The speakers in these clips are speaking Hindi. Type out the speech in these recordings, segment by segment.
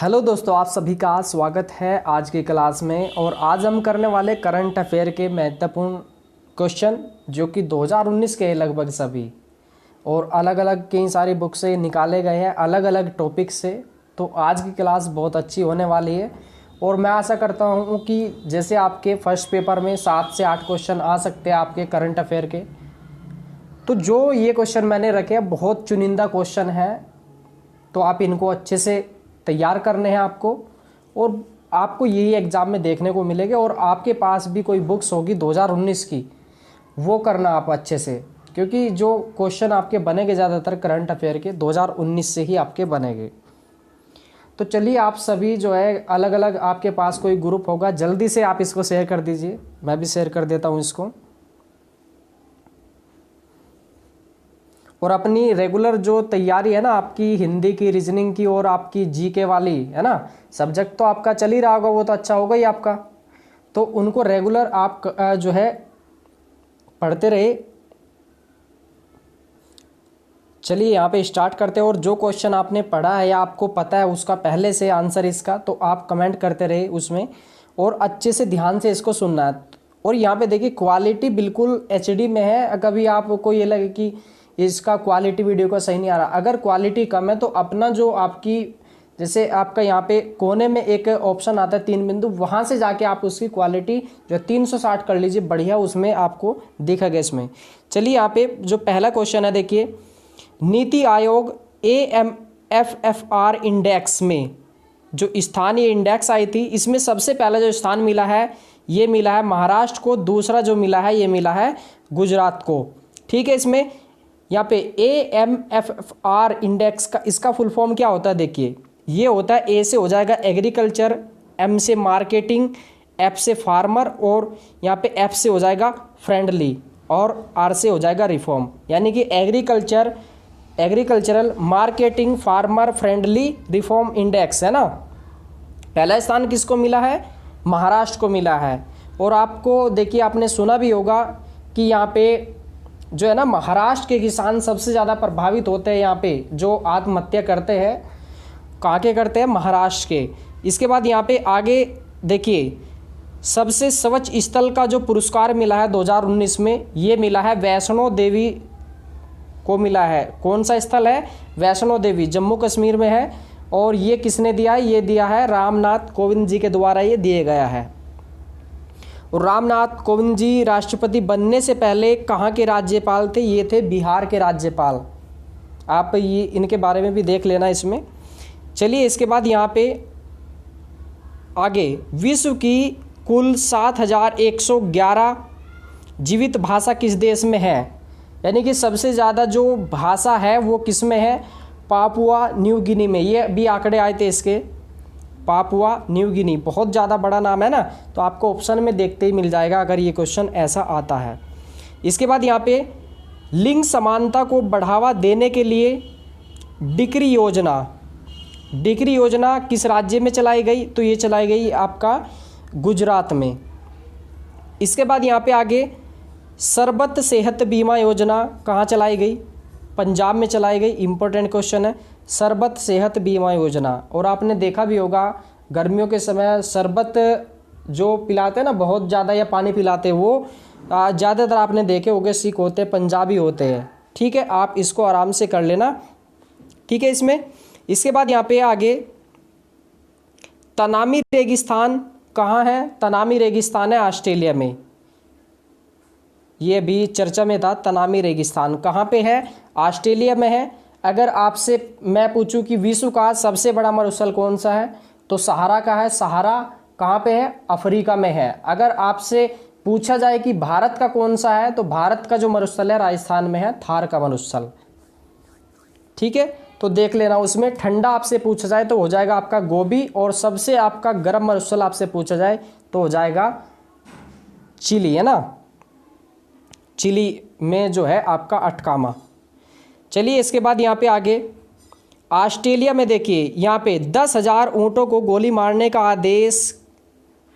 हेलो दोस्तों, आप सभी का स्वागत है आज की क्लास में। और आज हम करने वाले करंट अफेयर के महत्वपूर्ण क्वेश्चन जो कि 2019 के लगभग सभी और अलग अलग कई सारी बुक से निकाले गए हैं अलग अलग टॉपिक से। तो आज की क्लास बहुत अच्छी होने वाली है और मैं आशा करता हूँ कि जैसे आपके फर्स्ट पेपर में 7 से 8 क्वेश्चन आ सकते हैं आपके करंट अफेयर के, तो जो ये क्वेश्चन मैंने रखे हैं बहुत चुनिंदा क्वेश्चन है, तो आप इनको अच्छे से तैयार करने हैं आपको और आपको यही एग्ज़ाम में देखने को मिलेगा। और आपके पास भी कोई बुक्स होगी 2019 की, वो करना आप अच्छे से, क्योंकि जो क्वेश्चन आपके बनेंगे ज़्यादातर करंट अफेयर के 2019 से ही आपके बनेंगे। तो चलिए, आप सभी जो है अलग अलग आपके पास कोई ग्रुप होगा, जल्दी से आप इसको शेयर कर दीजिए। मैं भी शेयर कर देता हूँ इसको। और अपनी रेगुलर जो तैयारी है ना आपकी हिंदी की, रीजनिंग की और आपकी जीके वाली है ना, सब्जेक्ट तो आपका चल ही रहा होगा, वो तो अच्छा होगा ही आपका। तो उनको रेगुलर आप जो है पढ़ते रहे। चलिए यहाँ पे स्टार्ट करते हैं। और जो क्वेश्चन आपने पढ़ा है या आपको पता है उसका पहले से आंसर इसका, तो आप कमेंट करते रहे उसमें और अच्छे से ध्यान से इसको सुनना है। और यहाँ पे देखिए क्वालिटी बिल्कुल एचडी में है। कभी आपको ये लगे कि इसका क्वालिटी वीडियो का सही नहीं आ रहा, अगर क्वालिटी कम है तो अपना जो आपकी, जैसे आपका यहाँ पे कोने में एक ऑप्शन आता है 3 बिंदु, वहाँ से जाके आप उसकी क्वालिटी जो 360 कर लीजिए, बढ़िया उसमें आपको दिखेगा इसमें। चलिए यहाँ पे जो पहला क्वेश्चन है देखिए, नीति आयोग AMFFR इंडेक्स में जो स्थानीय इंडेक्स आई थी, इसमें सबसे पहला जो स्थान मिला है ये मिला है महाराष्ट्र को, दूसरा जो मिला है ये मिला है गुजरात को। ठीक है, इसमें यहाँ पे AMFFR इंडेक्स का इसका फुल फॉर्म क्या होता है देखिए, ये होता है ए से हो जाएगा एग्रीकल्चर, एम से मार्केटिंग, एफ से फार्मर और यहाँ पे एफ से हो जाएगा फ्रेंडली और आर से हो जाएगा रिफॉर्म। यानी कि agricultural marketing farmer friendly reform index है ना। पहला स्थान किसको मिला है? महाराष्ट्र को मिला है। और आपको देखिए आपने सुना भी होगा कि यहाँ पे जो है ना महाराष्ट्र के किसान सबसे ज़्यादा प्रभावित होते हैं। यहाँ पे जो आत्महत्या करते हैं कहाँ के करते हैं? महाराष्ट्र के। इसके बाद यहाँ पे आगे देखिए, सबसे स्वच्छ स्थल का जो पुरस्कार मिला है 2019 में, ये मिला है वैष्णो देवी को मिला है। कौन सा स्थल है? वैष्णो देवी, जम्मू कश्मीर में है। और ये किसने दिया है? ये दिया है रामनाथ कोविंद जी के द्वारा ये दिए गया है। और रामनाथ कोविंद जी राष्ट्रपति बनने से पहले कहाँ के राज्यपाल थे? ये थे बिहार के राज्यपाल। आप ये इनके बारे में भी देख लेना इसमें। चलिए इसके बाद यहाँ पे आगे, विश्व की कुल 7111 जीवित भाषा किस देश में है? यानी कि सबसे ज़्यादा जो भाषा है वो किस में है? पापुआ न्यू गिनी में। ये भी आंकड़े आए थे इसके, पापुआ न्यू गिनी, बहुत ज़्यादा बड़ा नाम है ना, तो आपको ऑप्शन में देखते ही मिल जाएगा अगर ये क्वेश्चन ऐसा आता है। इसके बाद यहाँ पे लिंग समानता को बढ़ावा देने के लिए डिक्री योजना किस राज्य में चलाई गई? तो ये चलाई गई आपका गुजरात में। इसके बाद यहाँ पे आगे, सरबत सेहत बीमा योजना कहाँ चलाई गई? पंजाब में चलाई गई। इंपॉर्टेंट क्वेश्चन है, सरबत सेहत बीमा योजना। और आपने देखा भी होगा गर्मियों के समय शरबत जो पिलाते हैं ना बहुत ज़्यादा, या पानी पिलाते हैं, वो ज़्यादातर आपने देखे होंगे सिख होते हैं, पंजाबी होते हैं। ठीक है, आप इसको आराम से कर लेना। ठीक है इसमें। इसके बाद यहाँ पे आगे, तनामी रेगिस्तान कहाँ है? तनामी रेगिस्तान है ऑस्ट्रेलिया में। ये भी चर्चा में था। तनामी रेगिस्तान कहाँ पे है? ऑस्ट्रेलिया में है। अगर आपसे मैं पूछूं कि विश्व का सबसे बड़ा मरुस्थल कौन सा है, तो सहारा का है। सहारा कहाँ पे है? अफ्रीका में है। अगर आपसे पूछा जाए कि भारत का कौन सा है, तो भारत का जो मरुस्थल है राजस्थान में है, थार का मरुस्थल। ठीक है, तो देख लेना। उसमें ठंडा आपसे पूछा जाए तो हो जाएगा आपका गोबी, और सबसे आपका गर्म मरुस्थल आपसे पूछा जाए तो हो जाएगा चिली, है ना। चिली में जो है आपका अटकामा। चलिए इसके बाद यहाँ पे आगे, ऑस्ट्रेलिया में देखिए यहाँ पे 10,000 ऊँटों को गोली मारने का आदेश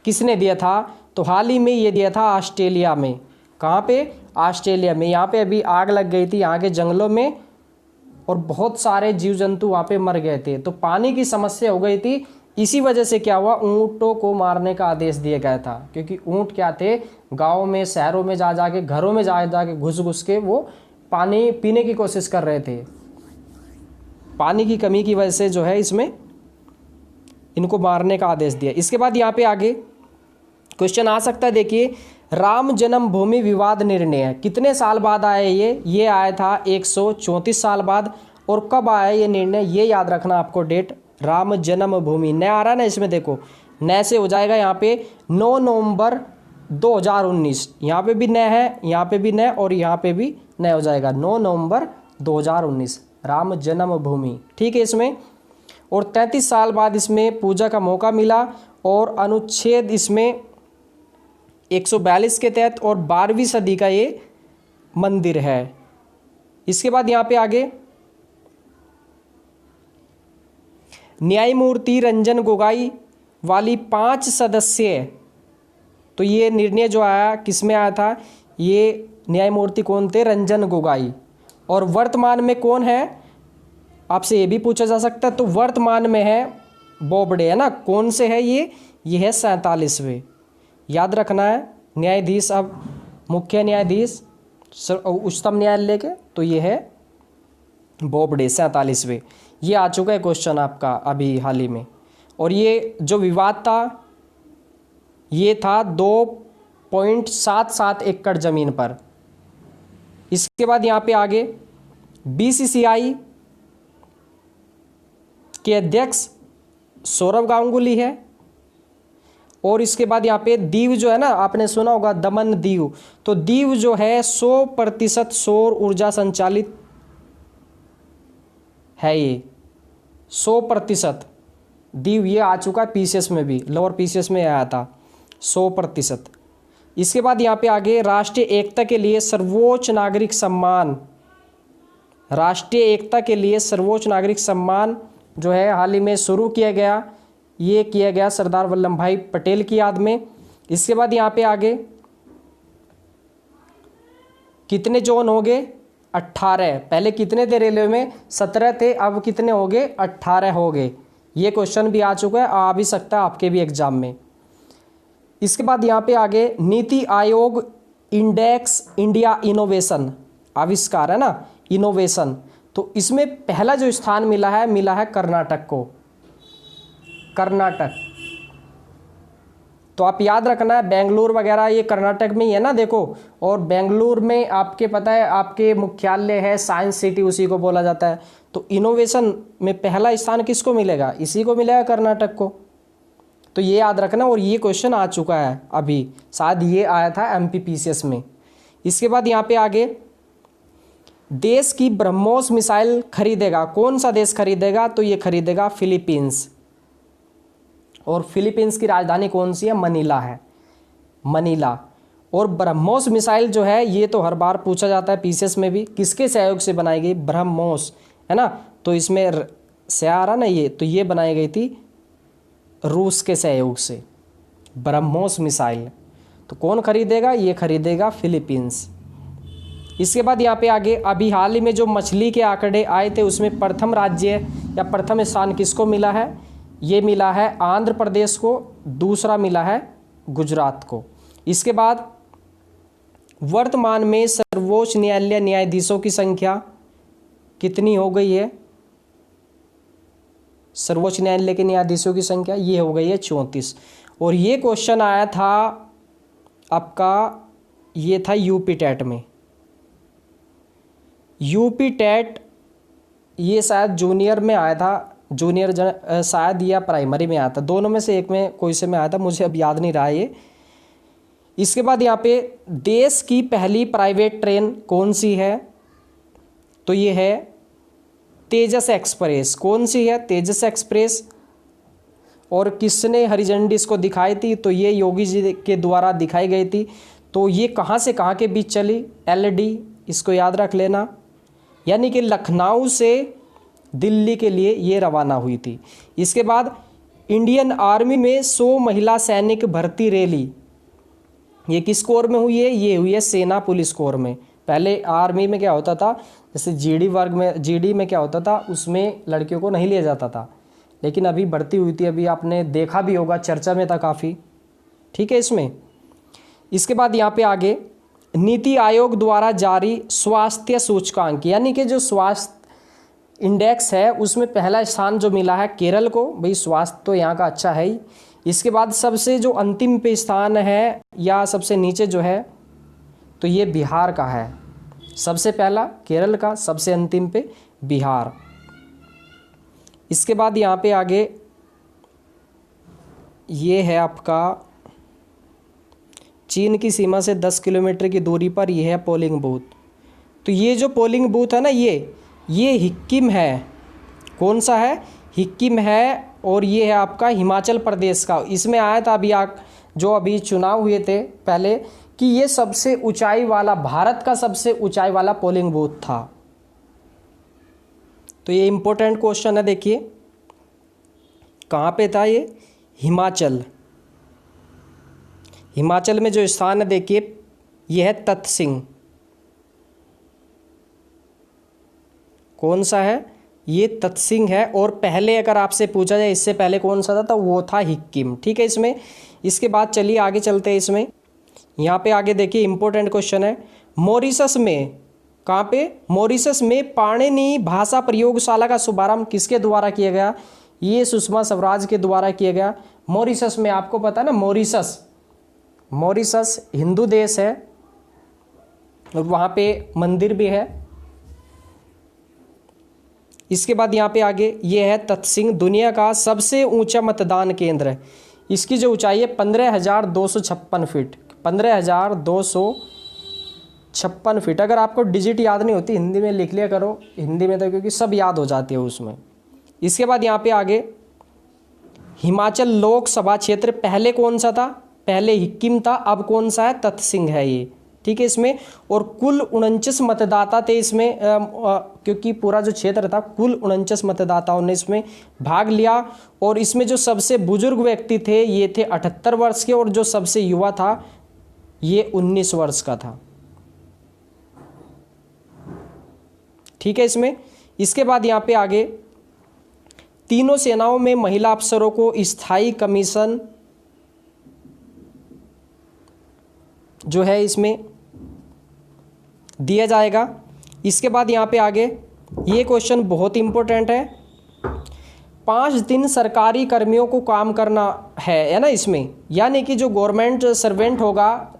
किसने दिया था? तो हाल ही में ये दिया था ऑस्ट्रेलिया में। कहाँ पे? ऑस्ट्रेलिया में। यहाँ पे अभी आग लग गई थी यहाँ के जंगलों में, और बहुत सारे जीव जंतु वहाँ पे मर गए थे। तो पानी की समस्या हो गई थी, इसी वजह से क्या हुआ, ऊँटों को मारने का आदेश दिया गया था। क्योंकि ऊँट क्या थे, गाँव में शहरों में जा जा के, घरों में जा जा के, घुस घुस के वो पानी पीने की कोशिश कर रहे थे। पानी की कमी की वजह से जो है इसमें इनको मारने का आदेश दिया। इसके बाद यहाँ पे आगे क्वेश्चन आ सकता है, देखिए राम जन्मभूमि विवाद निर्णय कितने साल बाद आया, ये आया था 134 साल बाद। और कब आया ये निर्णय, ये याद रखना आपको डेट, राम जन्मभूमि, नया आ रहा है ना इसमें, देखो नए से हो जाएगा यहाँ पे 9 नवंबर 2019, यहाँ पे भी नए है, यहाँ पे भी नए और यहाँ पे भी नए हो जाएगा 9 नवंबर 2019, राम जन्मभूमि, ठीक है इसमें। और 33 साल बाद इसमें पूजा का मौका मिला और अनुच्छेद इसमें 142 के तहत और 12वीं सदी का ये मंदिर है। इसके बाद यहाँ पे आगे न्यायमूर्ति रंजन गोगोई वाली 5 सदस्यीय, तो ये निर्णय जो आया किस में आया था, ये न्यायमूर्ति कौन थे, रंजन गोगोई। और वर्तमान में कौन है, आपसे ये भी पूछा जा सकता है, तो वर्तमान में है बोबडे, है ना। कौन से है ये है 47वें, याद रखना है। न्यायाधीश अब मुख्य न्यायाधीश उच्चतम न्यायालय के, तो ये है बोबडे 47वें। ये आ चुका है क्वेश्चन आपका अभी हाल ही में। और ये जो विवाद था ये था 2.77 एकड़ ज़मीन पर। इसके बाद यहाँ पे आगे BCCI के अध्यक्ष सौरव गांगुली है। और इसके बाद यहाँ पे दीव जो है ना, आपने सुना होगा दमन दीव, तो दीव जो है 100% सौर ऊर्जा संचालित है, ये 100% दीव, ये आ चुका है PCS में भी, लोअर PCS में आया था 100%। इसके बाद यहाँ पे आगे राष्ट्रीय एकता के लिए सर्वोच्च नागरिक सम्मान, राष्ट्रीय एकता के लिए सर्वोच्च नागरिक सम्मान जो है हाल ही में शुरू किया गया, ये किया गया सरदार वल्लभ भाई पटेल की याद में। इसके बाद यहाँ पे आगे कितने जोन हो गए, 18। पहले कितने थे रेलवे में, 17 थे, अब कितने हो गए, 18 हो गए। ये क्वेश्चन भी आ चुका है, आ भी सकता है आपके भी एग्जाम में। इसके बाद यहाँ पे आगे NITI Aayog index India innovation, आविष्कार है ना, इनोवेशन, तो इसमें पहला जो स्थान मिला है कर्नाटक को, कर्नाटक। तो आप याद रखना है बेंगलुरु वगैरह ये कर्नाटक में ही है ना, देखो। और बेंगलुरु में आपके पता है आपके मुख्यालय है, साइंस सिटी उसी को बोला जाता है। तो इनोवेशन में पहला स्थान किसको मिलेगा, इसी को मिलेगा, कर्नाटक को। तो ये याद रखना। और ये क्वेश्चन आ चुका है अभी, शायद ये आया था MPPCS में। इसके बाद यहाँ पे आगे देश की ब्रह्मोस मिसाइल खरीदेगा, कौन सा देश खरीदेगा, तो ये खरीदेगा फिलीपींस। और फिलीपींस की राजधानी कौन सी है, मनीला है, मनीला। और ब्रह्मोस मिसाइल जो है ये तो हर बार पूछा जाता है PCS में भी, किसके सहयोग से बनाई गई, ब्रह्मोस, है ना। तो इसमें से आ रहा ना ये, तो ये बनाई गई थी रूस के सहयोग से, ब्रह्मोस मिसाइल। तो कौन खरीदेगा, ये खरीदेगा फिलीपींस। इसके बाद यहाँ पे आगे अभी हाल ही में जो मछली के आंकड़े आए थे उसमें प्रथम राज्य या प्रथम स्थान किसको मिला है, ये मिला है आंध्र प्रदेश को, दूसरा मिला है गुजरात को। इसके बाद वर्तमान में सर्वोच्च न्यायालय न्यायाधीशों की संख्या कितनी हो गई है, सर्वोच्च न्यायालय के न्यायाधीशों की संख्या ये हो गई है 34। और ये क्वेश्चन आया था आपका, ये था यूपी टेट में, यूपी टेट ये शायद जूनियर में आया था, जूनियर शायद या प्राइमरी में आया था, दोनों में से एक में कोई से में आया था, मुझे अब याद नहीं रहा ये। इसके बाद यहाँ पे देश की पहली प्राइवेट ट्रेन कौन सी है, तो ये है तेजस एक्सप्रेस। कौन सी है, तेजस एक्सप्रेस। और किसने हरी झंडी इसको दिखाई थी, तो ये योगी जी के द्वारा दिखाई गई थी। तो ये कहाँ से कहाँ के बीच चली, LD, इसको याद रख लेना, यानी कि लखनऊ से दिल्ली के लिए ये रवाना हुई थी। इसके बाद इंडियन आर्मी में 100 महिला सैनिक भर्ती रैली, ये किस कोर में हुई है, ये हुई है सेना पुलिस कोर में, पहले आर्मी में क्या होता था, जैसे जीडी वर्ग में, जीडी में क्या होता था, उसमें लड़कियों को नहीं लिया जाता था, लेकिन अभी बढ़ती हुई थी, अभी आपने देखा भी होगा, चर्चा में था काफ़ी। ठीक है इसमें। इसके बाद यहाँ पे आगे नीति आयोग द्वारा जारी स्वास्थ्य सूचकांक, यानी कि जो स्वास्थ्य इंडेक्स है उसमें पहला स्थान जो मिला है केरल को, भाई स्वास्थ्य तो यहाँ का अच्छा है ही। इसके बाद सबसे जो अंतिम पे स्थान है या सबसे नीचे जो है तो ये बिहार का है, सबसे पहला केरल का, सबसे अंतिम पे बिहार। इसके बाद यहाँ पे आगे ये है आपका चीन की सीमा से 10 किलोमीटर की दूरी पर यह है पोलिंग बूथ। तो ये जो पोलिंग बूथ है ना, ये हिक्किम है। कौन सा है? हिक्किम है, और ये है आपका हिमाचल प्रदेश का। इसमें आया था अभी चुनाव हुए थे पहले कि ये सबसे ऊंचाई वाला, भारत का सबसे ऊंचाई वाला पोलिंग बूथ था। तो ये इंपॉर्टेंट क्वेश्चन है, देखिए कहाँ पे था ये? हिमाचल में जो स्थान है देखिए ये है तत्सिंग। कौन सा है? ये तत्सिंग है। और पहले अगर आपसे पूछा जाए इससे पहले कौन सा था तो वो था हिक्किम। ठीक है इसमें। इसके बाद चलिए आगे चलते हैं इसमें। यहाँ पे आगे देखिए इंपॉर्टेंट क्वेश्चन है, मॉरिशस में, कहाँ पे? मॉरिशस में पाणिनि भाषा प्रयोगशाला का शुभारंभ किसके द्वारा किया गया? ये सुषमा स्वराज के द्वारा किया गया। मॉरिशस में आपको पता है ना, मॉरिशस हिंदू देश है और वहाँ पे मंदिर भी है। इसके बाद यहाँ पे आगे ये है तत्सिंग, दुनिया का सबसे ऊंचा मतदान केंद्र है। इसकी जो ऊंचाई है 15,256 फीट, 15,256 फीट। अगर आपको डिजिट याद नहीं होती हिंदी में लिख लिया करो, हिंदी में तो क्योंकि सब याद हो जाती है उसमें। इसके बाद यहाँ पे आगे हिमाचल लोकसभा क्षेत्र पहले कौन सा था? पहले हिक्किम था, अब कौन सा है? तत्सिंग है ये। ठीक है इसमें। और कुल 49 मतदाता थे इसमें, क्योंकि पूरा जो क्षेत्र था कुल 49 मतदाताओं ने इसमें भाग लिया। और इसमें जो सबसे बुजुर्ग व्यक्ति थे ये थे 78 वर्ष के, और जो सबसे युवा था ये 19 वर्ष का था। ठीक है इसमें। इसके बाद यहाँ पे आगे तीनों सेनाओं में महिला अफसरों को स्थायी कमीशन जो है इसमें दिया जाएगा। इसके बाद यहाँ पे आगे ये क्वेश्चन बहुत इंपॉर्टेंट है, 5 दिन सरकारी कर्मियों को काम करना है ना इसमें। यानी कि जो गवर्नमेंट सर्वेंट होगा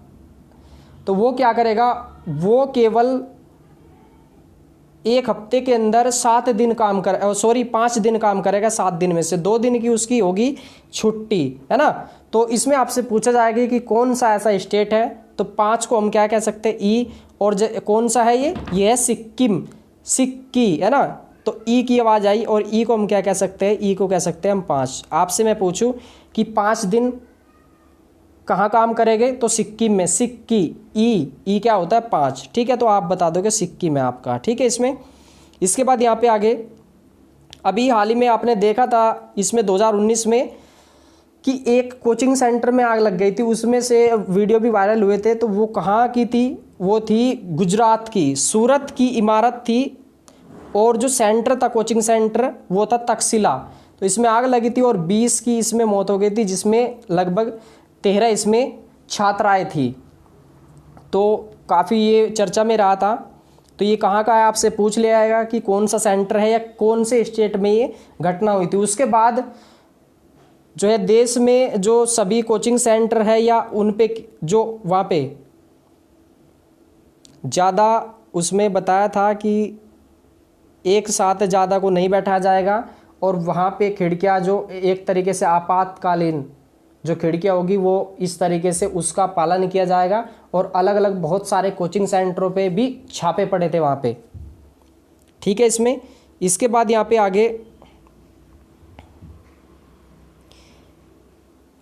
तो वो क्या करेगा, वो केवल एक हफ्ते के अंदर 5 दिन काम करेगा। 7 दिन में से 2 दिन की उसकी होगी छुट्टी, है ना। तो इसमें आपसे पूछा जाएगा कि कौन सा ऐसा स्टेट है, तो 5 को हम क्या कह सकते हैं? ई। और कौन सा है ये है सिक्की, है ना। तो ई की आवाज़ आई, और ई को हम क्या कह सकते हैं? ई को कह सकते हैं हम 5। आपसे मैं पूछूं कि 5 दिन कहाँ काम करेंगे, तो सिक्किम में, सिक्की, ई क्या होता है? 5। ठीक है, तो आप बता दोगे सिक्किम में आपका। ठीक है इसमें। इसके बाद यहाँ पे आगे अभी हाल ही में आपने देखा था इसमें 2019 में कि एक कोचिंग सेंटर में आग लग गई थी, उसमें से वीडियो भी वायरल हुए थे। तो वो कहाँ की थी? वो थी गुजरात की, सूरत की इमारत थी। और जो सेंटर था, कोचिंग सेंटर, वो था तक्षशिला। तो इसमें आग लगी थी और 20 की इसमें मौत हो गई थी, जिसमें लगभग 13 इसमें छात्राएं थी। तो काफ़ी ये चर्चा में रहा था। तो ये कहाँ का है आपसे पूछ लिया जाएगा कि कौन सा सेंटर है या कौन से स्टेट में ये घटना हुई थी। उसके बाद जो है देश में जो सभी कोचिंग सेंटर है या उन पे जो वहाँ पे ज़्यादा, उसमें बताया था कि एक साथ ज़्यादा को नहीं बैठाया जाएगा। और वहाँ पे खिड़कियाँ जो एक तरीके से आपातकालीन जो खिड़कियाँ होगी वो इस तरीके से उसका पालन किया जाएगा। और अलग अलग बहुत सारे कोचिंग सेंटरों पे भी छापे पड़े थे वहाँ पे। ठीक है इसमें। इसके बाद यहाँ पे आगे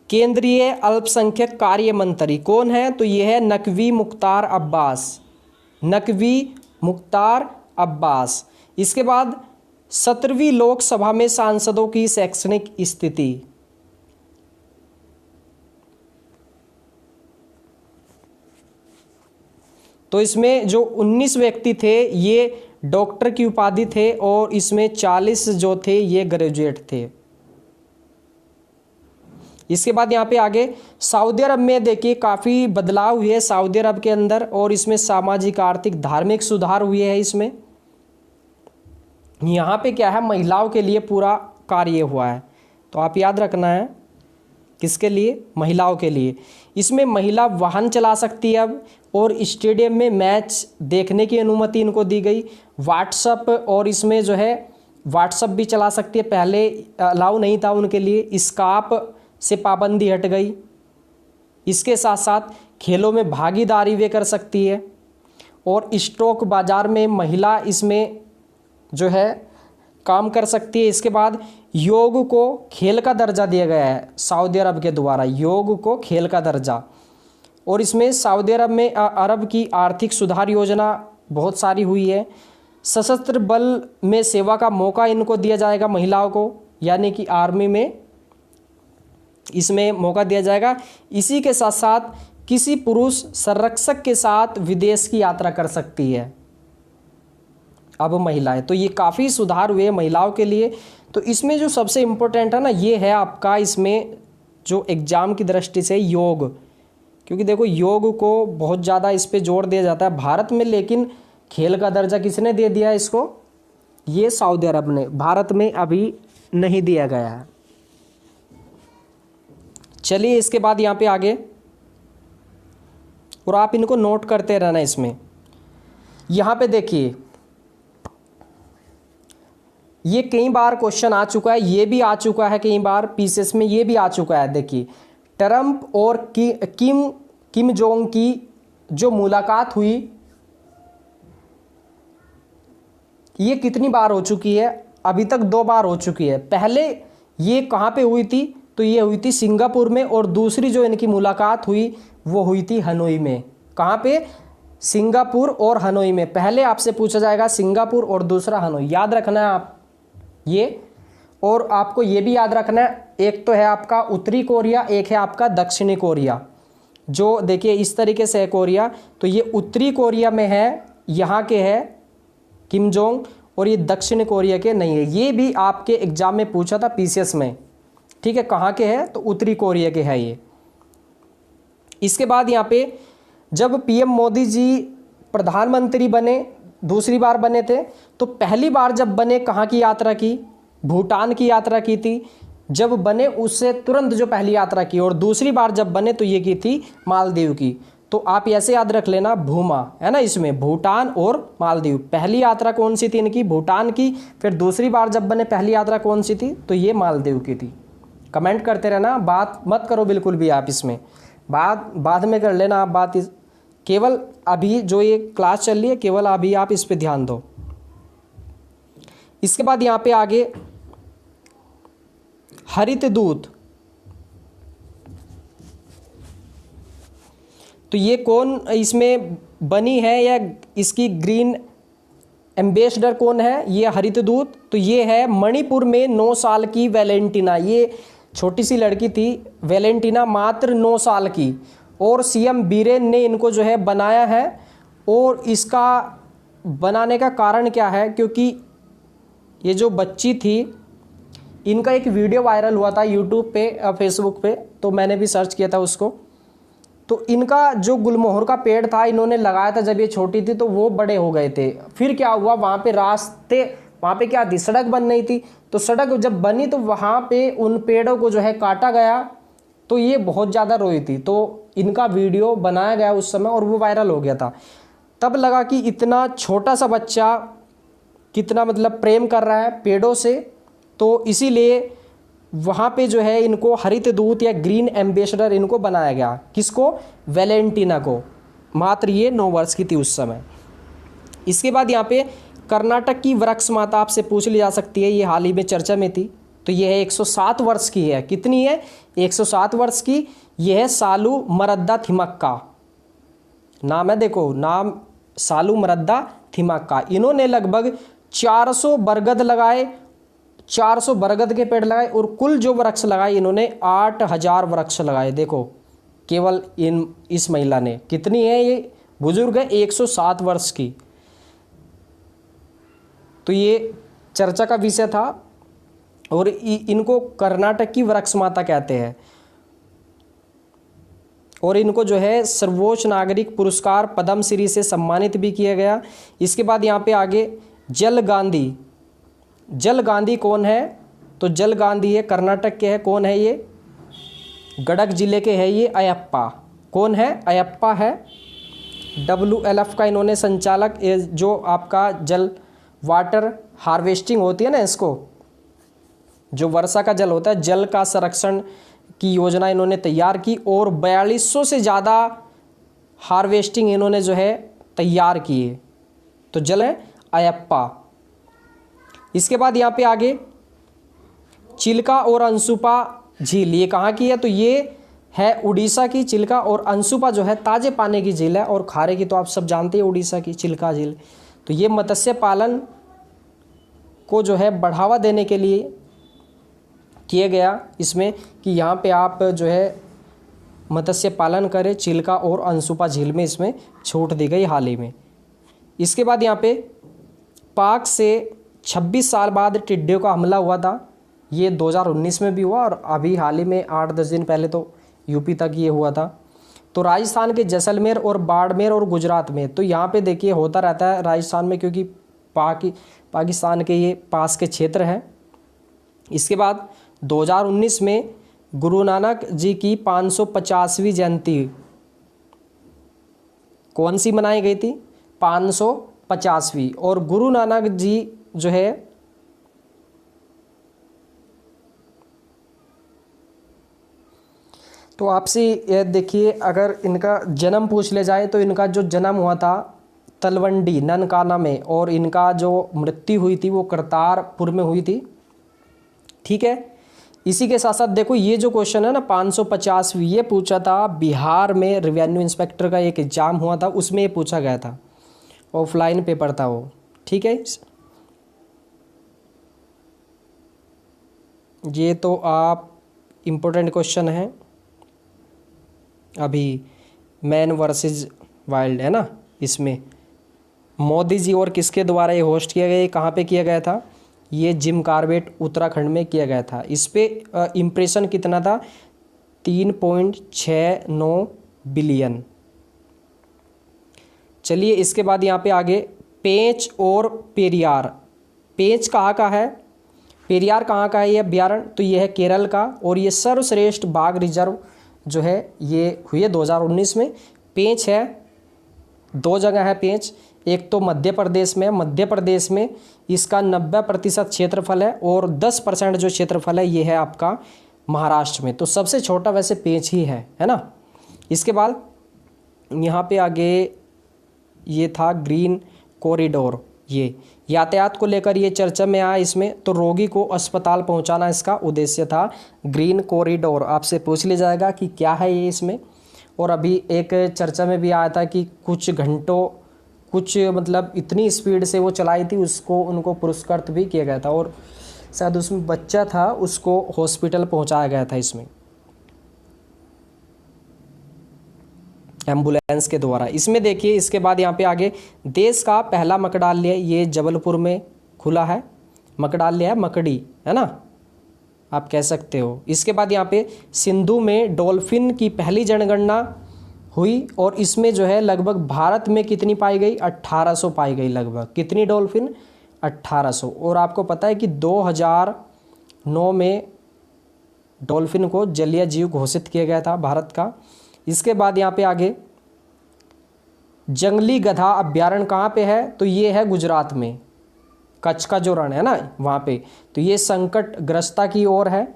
केंद्रीय अल्पसंख्यक कार्य मंत्री कौन है? तो ये है नकवी मुख्तार अब्बास। इसके बाद 17वीं लोकसभा में सांसदों की शैक्षणिक स्थिति, तो इसमें जो 19 व्यक्ति थे ये डॉक्टर की उपाधि थे और इसमें 40 जो थे ये ग्रेजुएट थे। इसके बाद यहाँ पे आगे सऊदी अरब में देखिए काफ़ी बदलाव हुए सऊदी अरब के अंदर, और इसमें सामाजिक आर्थिक धार्मिक सुधार हुए हैं। इसमें यहाँ पे क्या है, महिलाओं के लिए पूरा कार्य हुआ है, तो आप याद रखना है किसके लिए, महिलाओं के लिए। इसमें महिला वाहन चला सकती है अब, और स्टेडियम में मैच देखने की अनुमति इनको दी गई। व्हाट्सअप, और इसमें जो है व्हाट्सअप भी चला सकती है, पहले अलाउ नहीं था उनके लिए। स्काप से पाबंदी हट गई। इसके साथ साथ खेलों में भागीदारी वे कर सकती है, और स्टॉक बाजार में महिला इसमें जो है काम कर सकती है। इसके बाद योग को खेल का दर्जा दिया गया है सऊदी अरब के द्वारा, योग को खेल का दर्जा। और इसमें सऊदी अरब में अरब की आर्थिक सुधार योजना बहुत सारी हुई है। सशस्त्र बल में सेवा का मौका इनको दिया जाएगा महिलाओं को, यानी कि आर्मी में इसमें मौका दिया जाएगा। इसी के साथ साथ किसी पुरुष संरक्षक के साथ विदेश की यात्रा कर सकती है अब महिलाएं। तो ये काफ़ी सुधार हुए महिलाओं के लिए। तो इसमें जो सबसे इम्पोर्टेंट है ना, ये है आपका इसमें जो एग्ज़ाम की दृष्टि से योग, क्योंकि देखो योग को बहुत ज़्यादा इस पे जोर दिया जाता है भारत में, लेकिन खेल का दर्जा किसने दे दिया इसको, ये सऊदी अरब ने, भारत में अभी नहीं दिया गया है। चलिए इसके बाद यहाँ पे आगे, और आप इनको नोट करते रहना। इसमें यहाँ पे देखिए ये कई बार क्वेश्चन आ चुका है, ये भी आ चुका है कई बार पीसीएस में, ये भी आ चुका है। देखिए ट्रंप और किम जोंग की जो मुलाकात हुई ये कितनी बार हो चुकी है, अभी तक 2 बार हो चुकी है। पहले ये कहाँ पे हुई थी, तो ये हुई थी सिंगापुर में, और दूसरी जो इनकी मुलाकात हुई वो हुई थी हनोई में। कहाँ पे, सिंगापुर और हनोई में। पहले आपसे पूछा जाएगा सिंगापुर और दूसरा हनोई, याद रखना है आप ये। और आपको ये भी याद रखना है, एक तो है आपका उत्तरी कोरिया, एक है आपका दक्षिणी कोरिया। जो देखिए इस तरीके से है कोरिया, तो ये उत्तरी कोरिया में है, यहाँ के है किम जोंग, और ये दक्षिण कोरिया के नहीं है। ये भी आपके एग्जाम में पूछा था पीसीएस में, ठीक है, कहाँ के है, तो उत्तरी कोरिया के है ये। इसके बाद यहाँ पे जब पीएम मोदी जी प्रधानमंत्री बने, दूसरी बार बने थे, तो पहली बार जब बने कहाँ की यात्रा की, भूटान की यात्रा की थी। जब बने उससे तुरंत जो पहली यात्रा की, और दूसरी बार जब बने तो ये की थी मालदीव की। तो आप ऐसे याद रख लेना, भूमा है ना, इसमें भूटान और मालदीव। पहली यात्रा कौन सी थी इनकी, भूटान की। फिर दूसरी बार जब बने पहली यात्रा कौन सी थी, तो ये मालदीव की थी। कमेंट करते रहना, बात मत करो बिल्कुल भी आप इसमें, बात बाद में कर लेना आप बात। केवल अभी जो ये क्लास चल रही है केवल अभी आप इस पे ध्यान दो। इसके बाद यहाँ पे आगे हरित दूत, तो ये कौन इसमें बनी है, या इसकी ग्रीन एम्बेसडर कौन है, ये हरित दूत। तो ये है मणिपुर में 9 साल की वैलेंटिना, ये छोटी सी लड़की थी वैलेंटिना, मात्र 9 साल की, और सीएम बीरेन ने इनको जो है बनाया है। और इसका बनाने का कारण क्या है, क्योंकि ये जो बच्ची थी इनका एक वीडियो वायरल हुआ था यूट्यूब पे, फेसबुक पे, तो मैंने भी सर्च किया था उसको। तो इनका जो गुलमोहर का पेड़ था इन्होंने लगाया था जब ये छोटी थी, तो वो बड़े हो गए थे। फिर क्या हुआ, वहाँ पे रास्ते, वहाँ पे क्या थी, सड़क बन रही थी। तो सड़क जब बनी तो वहाँ पे उन पेड़ों को जो है काटा गया, तो ये बहुत ज़्यादा रोई थी। तो इनका वीडियो बनाया गया उस समय और वो वायरल हो गया था। तब लगा कि इतना छोटा सा बच्चा कितना मतलब प्रेम कर रहा है पेड़ों से, तो इसीलिए वहाँ पे जो है इनको हरित दूत या ग्रीन एम्बेसडर इनको बनाया गया। किसको, वैलेंटिना को। मात्र ये 9 वर्ष की थी उस समय। इसके बाद यहाँ पे कर्नाटक की वृक्ष माता आपसे पूछ ली जा सकती है, ये हाल ही में चर्चा में थी। तो ये है 107 वर्ष की है, कितनी है, 107 वर्ष की। यह है सालू मरद्दा थिमक्का, नाम है, देखो नाम सालू मरद्दा थिमक्का। इन्होंने लगभग 400 बरगद लगाए, 400 बरगद के पेड़ लगाए, और कुल जो वृक्ष लगाए इन्होंने 8000 वृक्ष लगाए। देखो केवल इस महिला ने, कितनी है ये बुजुर्ग है 107 वर्ष की। तो ये चर्चा का विषय था और इनको कर्नाटक की वृक्ष माता कहते हैं और इनको जो है सर्वोच्च नागरिक पुरस्कार पद्मश्री से सम्मानित भी किया गया। इसके बाद यहाँ पे आगे जल गांधी। जल गांधी कौन है? तो जल गांधी है कर्नाटक के है। कौन है ये? गडक जिले के है ये अयप्पा। कौन है? अयप्पा है। WLF का इन्होंने संचालक, जो आपका जल वाटर हार्वेस्टिंग होती है ना, इसको जो वर्षा का जल होता है, जल का संरक्षण की योजना इन्होंने तैयार की और 4200 से ज़्यादा हार्वेस्टिंग इन्होंने जो है तैयार किए। तो जल है अयप्पा। इसके बाद यहाँ पे आगे चिल्का और अंशुपा झील, ये कहाँ की है? तो ये है उड़ीसा की चिल्का, और अंशुपा जो है ताजे पानी की झील है, और खारे की तो आप सब जानते हैं उड़ीसा की चिल्का झील। तो ये मत्स्य पालन को जो है बढ़ावा देने के लिए किया गया इसमें कि यहाँ पे आप जो है मत्स्य पालन करें। चिल्का और अंशुपा झील में इसमें छूट दी गई हाल ही में। इसके बाद यहाँ पे पाक से 26 साल बाद टिड्डियों का हमला हुआ था। ये 2019 में भी हुआ और अभी हाल ही में 8-10 दिन पहले तो यूपी तक ये हुआ था। तो राजस्थान के जैसलमेर और बाड़मेर और गुजरात में, तो यहाँ पे देखिए होता रहता है राजस्थान में, क्योंकि पाकिस्तान के ये पास के क्षेत्र हैं। इसके बाद 2019 में गुरु नानक जी की 550वीं जयंती कौन सी मनाई गई थी? 550वीं। और गुरु नानक जी जो है तो आपसे ये देखिए, अगर इनका जन्म पूछ ले जाए तो इनका जो जन्म हुआ था तलवंडी ननकाना में, और इनका जो मृत्यु हुई थी वो करतारपुर में हुई थी। ठीक है। इसी के साथ साथ देखो ये जो क्वेश्चन है ना 550वीं, ये पूछा था बिहार में रेवेन्यू इंस्पेक्टर का एक एग्जाम हुआ था, उसमें ये पूछा गया था, ऑफलाइन पेपर था वो। ठीक है। ये तो आप इम्पोर्टेंट क्वेश्चन है। अभी मैन वर्सेस वाइल्ड है ना, इसमें मोदी जी और किसके द्वारा ये होस्ट किया गया? कहाँ पे किया गया था? ये जिम कॉर्बेट उत्तराखंड में किया गया था। इस पे इम्प्रेशन कितना था? 3.69 बिलियन। चलिए इसके बाद यहाँ पे आगे पेंच और पेरियार। पेंच कहाँ का है? पेरियार कहाँ का है ये अभ्यारण्य? तो ये है केरल का, और ये सर्वश्रेष्ठ बाघ रिजर्व जो है ये हुई है 2019 में। पेंच है, 2 जगह है पेंच, एक तो मध्य प्रदेश में, मध्य प्रदेश में इसका 90% क्षेत्रफल है और 10% जो क्षेत्रफल है ये है आपका महाराष्ट्र में। तो सबसे छोटा वैसे पेंच ही है ना। इसके बाद यहाँ पे आगे ये था ग्रीन कॉरिडोर, ये यातायात को लेकर ये चर्चा में आया इसमें। तो रोगी को अस्पताल पहुँचाना इसका उद्देश्य था। ग्रीन कॉरिडोर आपसे पूछ लिया जाएगा कि क्या है ये इसमें। और अभी एक चर्चा में भी आया था कि कुछ घंटों, कुछ मतलब इतनी स्पीड से वो चलाई थी, उसको उनको पुरस्कृत भी किया गया था, और शायद उसमें बच्चा था उसको हॉस्पिटल पहुंचाया गया था इसमें एम्बुलेंस के द्वारा। इसमें देखिए इसके बाद यहाँ पे आगे देश का पहला मकड़ालय ये जबलपुर में खुला है। मकड़ालय है, मकड़ी है ना, आप कह सकते हो। इसके बाद यहाँ पे सिंधु में डॉल्फिन की पहली जनगणना हुई, और इसमें जो है लगभग भारत में कितनी पाई गई? 1800 पाई गई लगभग। कितनी डॉल्फिन? 1800। और आपको पता है कि 2009 में डॉल्फिन को जलीय जीव घोषित किया गया था भारत का। इसके बाद यहाँ पे आगे जंगली गधा अभ्यारण्य कहाँ पे है? तो ये है गुजरात में, कच्छ का जो रण है ना वहाँ पे। तो ये संकटग्रस्ता की ओर है।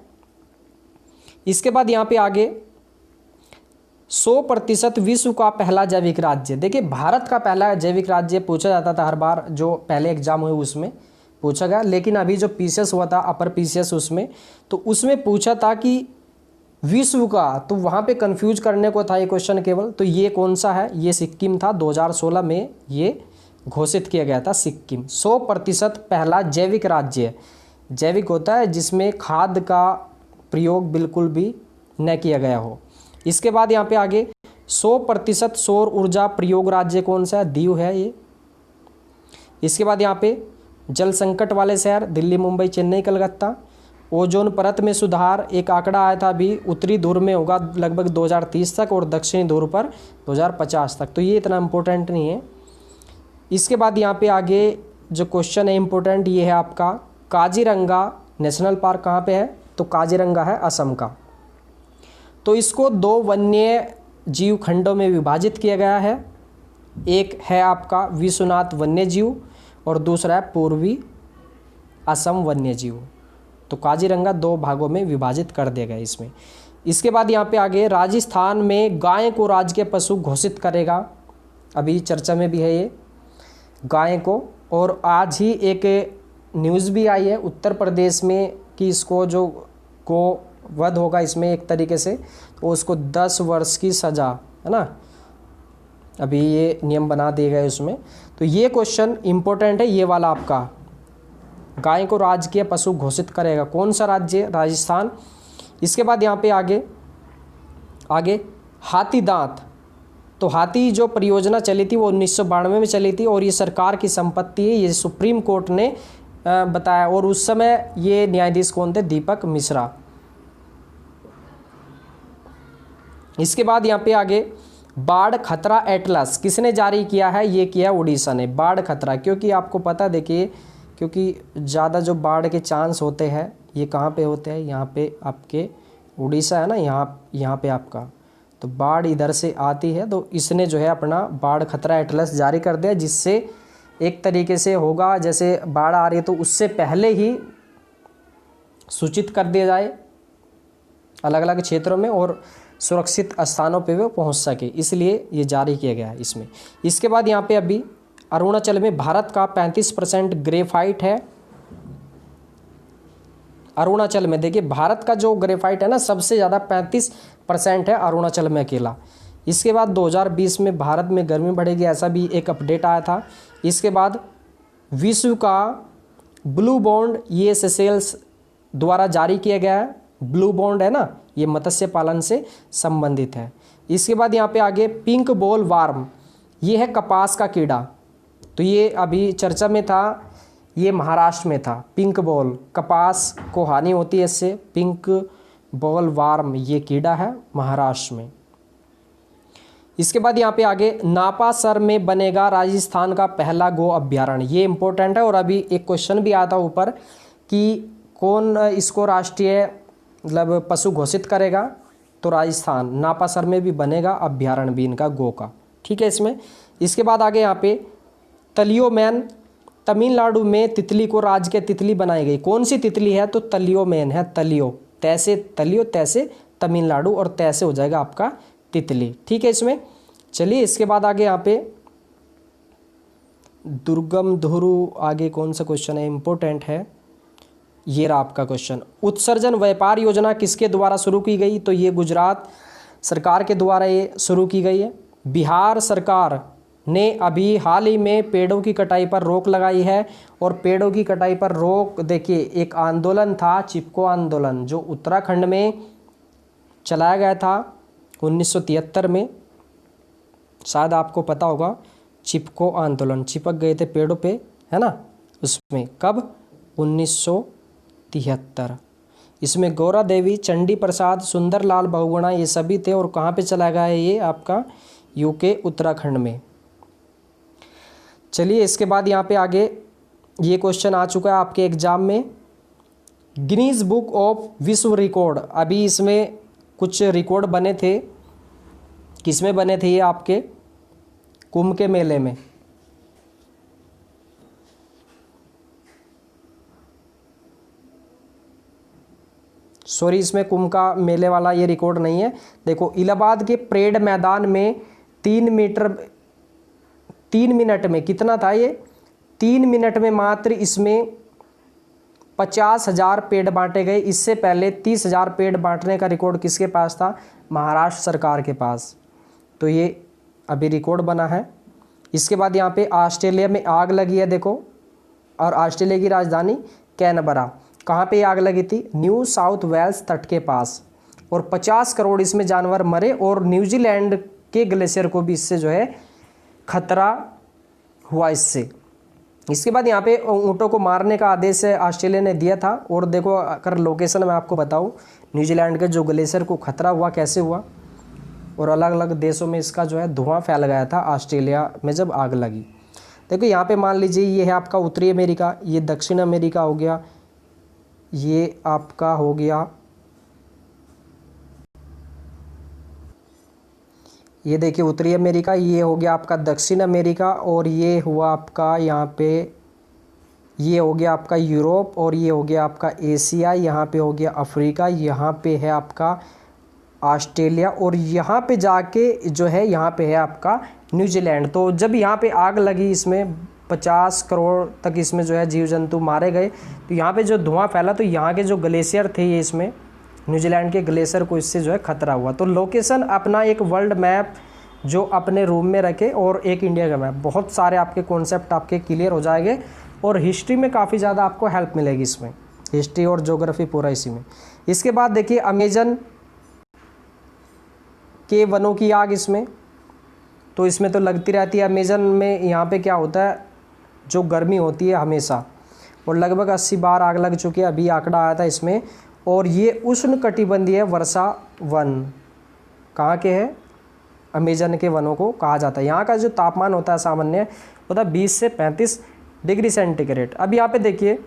इसके बाद यहाँ पे आगे 100% विश्व का पहला जैविक राज्य। देखिए भारत का पहला जैविक राज्य पूछा जाता था हर बार, जो पहले एग्जाम हुए उसमें पूछा गया, लेकिन अभी जो पीसीएस हुआ था अपर पीसीएस उसमें, तो उसमें पूछा था कि विश्व का, तो वहाँ पे कंफ्यूज करने को था ये क्वेश्चन केवल। तो ये कौन सा है? ये सिक्किम था, 2016 में ये घोषित किया गया था सिक्किम। 100% पहला जैविक राज्य। जैविक होता है जिसमें खाद का प्रयोग बिल्कुल भी न किया गया हो। इसके बाद यहाँ पे आगे 100% सौर ऊर्जा प्रयोग राज्य कौन सा है? दीव है ये। इसके बाद यहाँ पे जल संकट वाले शहर दिल्ली, मुंबई, चेन्नई, कलकत्ता। ओजोन परत में सुधार, एक आंकड़ा आया था अभी, उत्तरी ध्रुव में होगा लगभग 2030 तक और दक्षिणी ध्रुव पर 2050 तक, तो ये इतना इम्पोर्टेंट नहीं है। इसके बाद यहाँ पे आगे जो क्वेश्चन है इम्पोर्टेंट, ये है आपका काजीरंगा नेशनल पार्क कहाँ पे है? तो काजीरंगा है असम का। तो इसको 2 वन्य जीव खंडों में विभाजित किया गया है। एक है आपका विश्वनाथ वन्य जीव और दूसरा है पूर्वी असम वन्य जीव। तो काजीरंगा 2 भागों में विभाजित कर दिया गया इसमें। इसके बाद यहाँ पे आगे राजस्थान में गाय को राजकीय पशु घोषित करेगा, अभी चर्चा में भी है ये गाय को। और आज ही एक न्यूज़ भी आई है उत्तर प्रदेश में कि इसको जो गो वध होगा इसमें एक तरीके से, तो उसको 10 वर्ष की सज़ा, है ना, अभी ये नियम बना दिए गए उसमें। तो ये क्वेश्चन इम्पोर्टेंट है ये वाला आपका, गाय को राजकीय पशु घोषित करेगा कौन सा राज्य? राजस्थान। इसके बाद यहाँ पे आगे हाथी दांत। तो हाथी जो परियोजना चली थी वो 1992 में चली थी और ये सरकार की संपत्ति है, ये सुप्रीम कोर्ट ने बताया। और उस समय ये न्यायाधीश कौन थे? दीपक मिश्रा। इसके बाद यहाँ पे आगे बाढ़ खतरा एटलस किसने जारी किया है? ये किया उड़ीसा ने, बाढ़ खतरा। क्योंकि आपको पता, देखिए, क्योंकि ज़्यादा जो बाढ़ के चांस होते हैं ये कहाँ पे होते हैं? यहाँ पे आपके उड़ीसा है ना, यहाँ पे आपका, तो बाढ़ इधर से आती है। तो इसने जो है अपना बाढ़ खतरा एटलस जारी कर दिया, जिससे एक तरीके से होगा जैसे बाढ़ आ रही है तो उससे पहले ही सूचित कर दिया जाए अलग अलग क्षेत्रों में और सुरक्षित स्थानों पे वो पहुंच सके, इसलिए ये जारी किया गया है इसमें। इसके बाद यहाँ पे अभी अरुणाचल में भारत का 35% ग्रेफाइट है। अरुणाचल में देखिए भारत का जो ग्रेफाइट है ना सबसे ज़्यादा 35% है अरुणाचल में अकेला। इसके बाद 2020 में भारत में गर्मी बढ़ेगी, ऐसा भी एक अपडेट आया था। इसके बाद विश्व का ब्लू बॉन्ड ये सेशेल्स द्वारा जारी किया गया है। ब्लू बॉन्ड है ना, ये मत्स्य पालन से संबंधित है। इसके बाद यहाँ पे आगे पिंक बॉल वार्म, ये है कपास का कीड़ा। तो ये अभी चर्चा में था, ये महाराष्ट्र में था। पिंक बॉल, कपास को हानि होती है इससे। पिंक बॉल वार्म ये कीड़ा है महाराष्ट्र में। इसके बाद यहाँ पे आगे नापासर में बनेगा राजस्थान का पहला गो अभ्यारण्य, ये इंपॉर्टेंट है। और अभी एक क्वेश्चन भी आया था ऊपर कि कौन इसको राष्ट्रीय मतलब पशु घोषित करेगा? तो राजस्थान, नापासर में भी बनेगा अभ्यारण्य भी इनका गो का, ठीक है इसमें। इसके बाद आगे यहाँ पे तलियोमैन, तमिलनाडु में तितली को राजकीय तितली बनाई गई। कौन सी तितली है? तो तलियोमैन है। तलियो, तैसे तलियो, तैसे तमिलनाडु और तैसे हो जाएगा आपका तितली, ठीक है इसमें। चलिए इसके बाद आगे यहाँ पे दुर्गम धुरु, आगे कौन सा क्वेश्चन है इंपॉर्टेंट है, ये रहा आपका क्वेश्चन। उत्सर्जन व्यापार योजना किसके द्वारा शुरू की गई? तो ये गुजरात सरकार के द्वारा ये शुरू की गई है। बिहार सरकार ने अभी हाल ही में पेड़ों की कटाई पर रोक लगाई है। और पेड़ों की कटाई पर रोक, देखिए एक आंदोलन था चिपको आंदोलन, जो उत्तराखंड में चलाया गया था 1973 में, शायद आपको पता होगा। चिपको आंदोलन, चिपक गए थे पेड़ों पे, है ना, उसमें कब? 1973। इसमें गौरा देवी, चंडी प्रसाद, सुंदरलाल बहुगुणा ये सभी थे। और कहाँ पे चला गया है ये? आपका यूके, उत्तराखंड में। चलिए इसके बाद यहाँ पे आगे ये क्वेश्चन आ चुका है आपके एग्जाम में, गिनीज बुक ऑफ विश्व रिकॉर्ड। अभी इसमें कुछ रिकॉर्ड बने थे, किसमें बने थे ये? आपके कुंभ के मेले में। सॉरी, इसमें कुंभ का मेले वाला ये रिकॉर्ड नहीं है। देखो इलाहाबाद के परेड मैदान में 3 मिनट में कितना था ये? 3 मिनट में मात्र इसमें 50,000 पेड़ बांटे गए। इससे पहले 30,000 पेड़ बांटने का रिकॉर्ड किसके पास था? महाराष्ट्र सरकार के पास। तो ये अभी रिकॉर्ड बना है। इसके बाद यहाँ पे ऑस्ट्रेलिया में आग लगी है, देखो, और ऑस्ट्रेलिया की राजधानी कैनबरा। कहाँ पे आग लगी थी? न्यू साउथ वेल्स तट के पास। और 50 करोड़ इसमें जानवर मरे। और न्यूजीलैंड के ग्लेशियर को भी इससे जो है खतरा हुआ इससे। इसके बाद यहाँ पे ऊँटों को मारने का आदेश ऑस्ट्रेलिया ने दिया था। और देखो अगर लोकेशन मैं आपको बताऊँ, न्यूजीलैंड के जो ग्लेशियर को खतरा हुआ कैसे हुआ, और अलग अलग देशों में इसका जो है धुआं फैल गया था ऑस्ट्रेलिया में जब आग लगी। देखो यहाँ पे मान लीजिए ये है आपका उत्तरी अमेरिका, ये दक्षिण अमेरिका हो गया, ये आपका हो गया, ये देखिए उत्तरी अमेरिका, ये हो गया आपका दक्षिण अमेरिका, और ये हुआ आपका यहाँ पे, ये हो गया आपका यूरोप, और ये हो गया आपका एशिया, यहाँ पे हो गया अफ्रीका, यहाँ पे है आपका ऑस्ट्रेलिया, और यहाँ पे जाके जो है यहाँ पे है आपका न्यूजीलैंड। तो जब यहाँ पे आग लगी, इसमें 50 करोड़ तक इसमें जो है जीव जंतु मारे गए। तो यहाँ पे जो धुआं फैला, तो यहाँ के जो ग्लेशियर थे ये, इसमें न्यूजीलैंड के ग्लेशियर को इससे जो है खतरा हुआ। तो लोकेशन अपना एक वर्ल्ड मैप जो अपने रूम में रखे, और एक इंडिया का मैप, बहुत सारे आपके कॉन्सेप्ट आपके क्लियर हो जाएंगे, और हिस्ट्री में काफ़ी ज़्यादा आपको हेल्प मिलेगी इसमें, हिस्ट्री और ज्योग्राफी पूरा इसी में। इसके बाद देखिए अमेजन के वनों की आग इसमें, तो इसमें तो लगती रहती है। अमेजन में यहाँ पे क्या होता है, जो गर्मी होती है हमेशा, और लगभग 80 बार आग लग चुकी है, अभी आंकड़ा आया था इसमें। और ये उष्णकटिबंधीय वर्षा वन कहाँ के हैं, अमेजन के वनों को कहा जाता है। यहाँ का जो तापमान होता है सामान्य होता है 20 से 35 डिग्री सेंटीग्रेड। अब यहाँ पे देखिए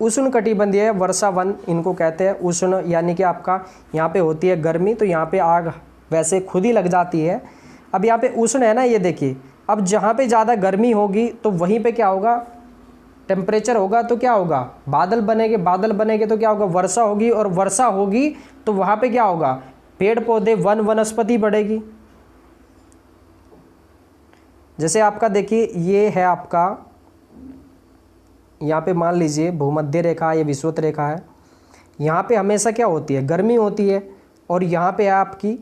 उष्णकटिबंधीय वर्षा वन इनको कहते हैं। उष्ण यानी कि आपका यहाँ पे होती है गर्मी, तो यहाँ पे आग वैसे खुद ही लग जाती है। अब यहाँ पे उष्ण है ना, ये देखिए, अब जहाँ पे ज़्यादा गर्मी होगी तो वहीं पे क्या होगा, टेम्परेचर होगा, तो क्या होगा, बादल बनेंगे, बादल बनेंगे तो क्या होगा, वर्षा होगी, और वर्षा होगी तो वहाँ पे क्या होगा, पेड़ पौधे वनस्पति बढ़ेगी। जैसे आपका देखिए ये है आपका, यहाँ पे मान लीजिए भूमध्य रेखा, ये विषुवत रेखा है, यहाँ पे हमेशा क्या होती है, गर्मी होती है, और यहाँ पे आपकी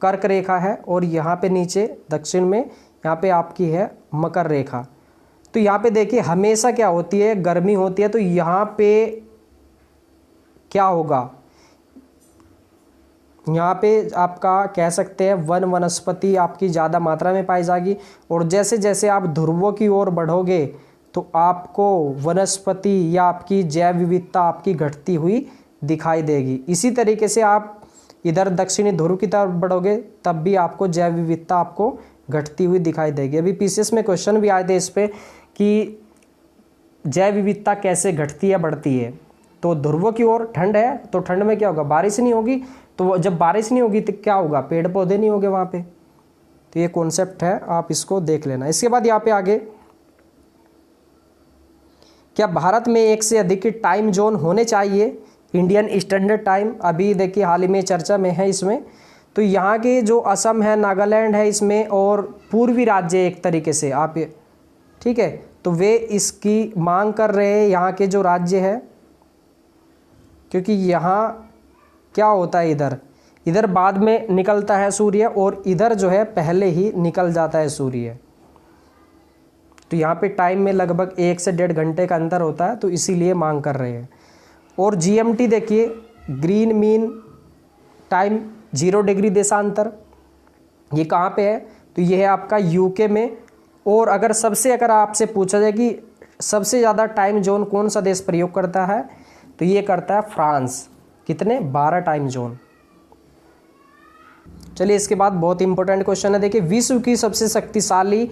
कर्क रेखा है, और यहाँ पे नीचे दक्षिण में यहाँ पे आपकी है मकर रेखा। तो यहाँ पे देखिए हमेशा क्या होती है, गर्मी होती है, तो यहाँ पे क्या होगा, यहाँ पे आपका कह सकते हैं वनस्पति आपकी ज़्यादा मात्रा में पाई जाएगी। और जैसे जैसे आप ध्रुवों की ओर बढ़ोगे तो आपको वनस्पति या आपकी जैव विविधता आपकी घटती हुई दिखाई देगी। इसी तरीके से आप इधर दक्षिणी ध्रुव की तरफ बढ़ोगे तब भी आपको जैव विविधता आपको घटती हुई दिखाई देगी। अभी पीसीएस में क्वेश्चन भी आए थे इस पे कि जैव विविधता कैसे घटती है बढ़ती है। तो ध्रुवों की ओर ठंड है तो ठंड में क्या होगा, बारिश नहीं होगी, तो जब बारिश नहीं होगी तो क्या होगा, पेड़ पौधे नहीं होंगे वहाँ पे। तो ये कॉन्सेप्ट है, आप इसको देख लेना। इसके बाद यहाँ पे आगे, क्या भारत में एक से अधिक टाइम जोन होने चाहिए, इंडियन स्टैंडर्ड टाइम। अभी देखिए हाल ही में चर्चा में है इसमें। तो यहाँ के जो असम है, नागालैंड है इसमें, और पूर्वी राज्य एक तरीके से आप, ठीक है, तो वे इसकी मांग कर रहे हैं, यहाँ के जो राज्य है, क्योंकि यहाँ क्या होता है, इधर बाद में निकलता है सूर्य, और इधर जो है पहले ही निकल जाता है सूर्य। तो यहाँ पे टाइम में लगभग 1 से 1.5 घंटे का अंतर होता है, तो इसीलिए मांग कर रहे हैं। और जीएमटी देखिए, ग्रीन मीन टाइम 0 डिग्री देशांतर, ये कहाँ पे है, तो ये है आपका यूके में। और अगर आपसे पूछा जाए कि सबसे ज़्यादा टाइम जोन कौन सा देश प्रयोग करता है, तो ये करता है फ्रांस। कितने, 12 टाइम जोन। चलिए इसके बाद बहुत इंपॉर्टेंट क्वेश्चन है, देखिए विश्व की सबसे शक्तिशाली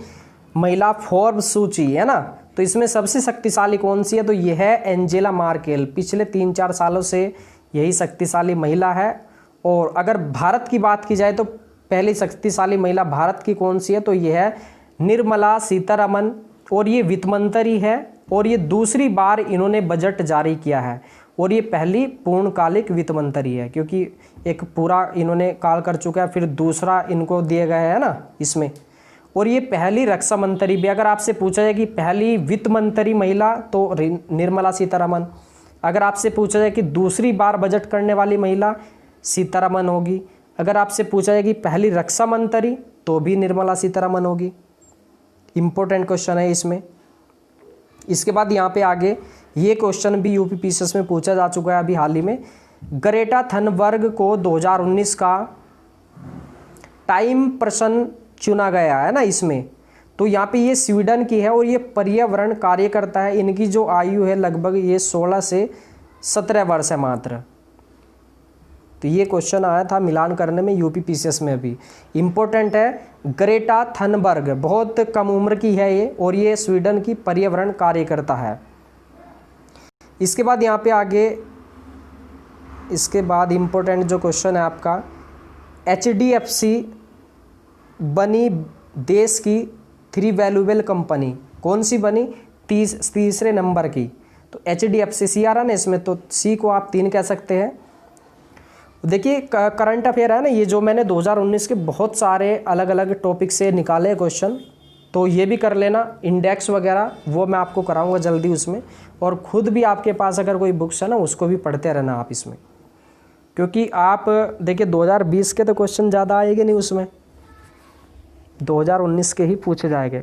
महिला फोर्ब्स सूची है ना, तो इसमें सबसे शक्तिशाली कौन सी है, तो यह है एंजेला मार्केल। पिछले 3-4 सालों से यही शक्तिशाली महिला है। और अगर भारत की बात की जाए तो पहली शक्तिशाली महिला भारत की कौन सी है, तो यह है निर्मला सीतारमन, और ये वित्त मंत्री है, और ये दूसरी बार इन्होंने बजट जारी किया है, और ये पहली पूर्णकालिक वित्त मंत्री है, क्योंकि एक पूरा इन्होंने काल कर चुका है, फिर दूसरा इनको दिए गए है ना इसमें। और ये पहली रक्षा मंत्री भी, अगर आपसे पूछा जाए कि पहली वित्त मंत्री महिला, तो निर्मला सीतारमन। अगर आपसे पूछा जाए कि दूसरी बार बजट करने वाली महिला, सीतारमन होगी। अगर आपसे पूछा जाए कि पहली रक्षा मंत्री, तो भी निर्मला सीतारमन होगी। इम्पोर्टेंट क्वेश्चन है इसमें। इसके बाद यहाँ पे आगे, ये क्वेश्चन भी यूपी पीसीएस में पूछा जा चुका है अभी हाल ही में। ग्रेटा थनबर्ग को 2019 का टाइम पर्सन चुना गया है ना इसमें। तो यहाँ पे ये स्वीडन की है और ये पर्यावरण कार्यकर्ता है। इनकी जो आयु है लगभग ये 16 से 17 वर्ष है मात्र। तो ये क्वेश्चन आया था मिलान करने में यूपीपीसीएस में भी, इम्पोर्टेंट है। ग्रेटा थनबर्ग बहुत कम उम्र की है ये और ये स्वीडन की पर्यावरण कार्यकर्ता है। इसके बाद यहाँ पे आगे, इसके बाद इम्पोर्टेंट जो क्वेश्चन है आपका, HDFC बनी देश की 3 वैल्यूएबल कंपनी, कौन सी बनी? तीसरे नंबर की। तो HDFC सी आ रहा ना इसमें, तो सी को आप 3 कह सकते हैं। देखिए करंट अफेयर है ना, ये जो मैंने 2019 के बहुत सारे अलग अलग टॉपिक से निकाले क्वेश्चन, तो ये भी कर लेना। इंडेक्स वगैरह वो मैं आपको कराऊंगा जल्दी उसमें, और ख़ुद भी आपके पास अगर कोई बुक्स है ना उसको भी पढ़ते रहना आप इसमें, क्योंकि आप देखिए 2020 के तो क्वेश्चन ज़्यादा आएंगे नहीं उसमें, 2019 के ही पूछे जाएंगे।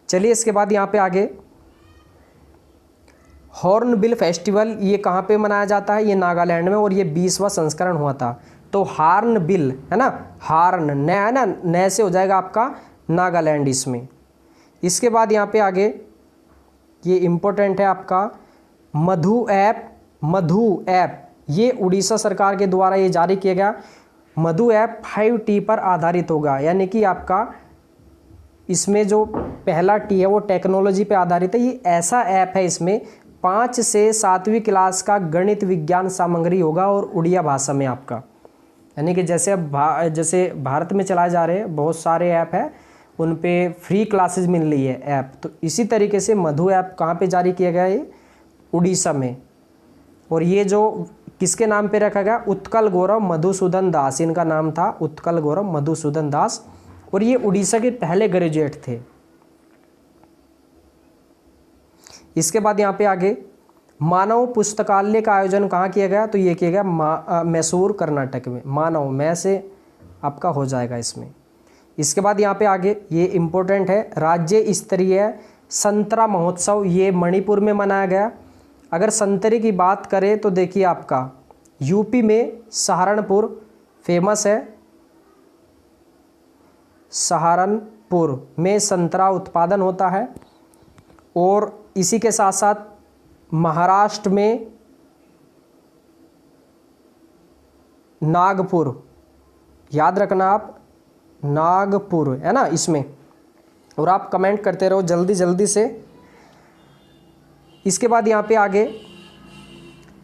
चलिए इसके बाद यहाँ पे आगे, हॉर्नबिल फेस्टिवल ये कहाँ पे मनाया जाता है? ये नागालैंड में, और ये 20वां संस्करण हुआ था। तो हॉर्नबिल है ना, हार्न न है ना, न से हो जाएगा आपका नागालैंड इसमें। इसके बाद यहाँ पे आगे ये इम्पोर्टेंट है आपका मधु ऐप ये उड़ीसा सरकार के द्वारा ये जारी किया गया। मधु ऐप 5T पर आधारित होगा, यानी कि आपका इसमें जो पहला T है वो टेक्नोलॉजी पे आधारित है। ये ऐसा ऐप है, इसमें 5 से 7वीं क्लास का गणित विज्ञान सामग्री होगा और उड़िया भाषा में आपका, यानी कि जैसे अब जैसे भारत में चलाए जा रहे हैं बहुत सारे ऐप है, उन पे फ्री क्लासेस मिल रही है ऐप। तो इसी तरीके से मधु ऐप कहाँ पे जारी किया गया है? उड़ीसा में। और ये जो किसके नाम पे रखा गया? उत्कल गौरव मधुसूदन दास, इनका नाम था उत्कल गौरव मधुसूदन दास, और ये उड़ीसा के पहले ग्रेजुएट थे। इसके बाद यहाँ पे आगे मानव पुस्तकालय का आयोजन कहाँ किया गया? तो ये किया गया मैसूर कर्नाटक में। मानव में से आपका हो जाएगा इसमें। इसके बाद यहाँ पे आगे ये इम्पोर्टेंट है, राज्य स्तरीय संतरा महोत्सव ये मणिपुर में मनाया गया। अगर संतरे की बात करें तो देखिए आपका यूपी में सहारनपुर फेमस है, सहारनपुर में संतरा उत्पादन होता है। और इसी के साथ साथ महाराष्ट्र में नागपुर, याद रखना आप, नागपुर है ना इसमें, और आप कमेंट करते रहो जल्दी जल्दी से। इसके बाद यहाँ पे आगे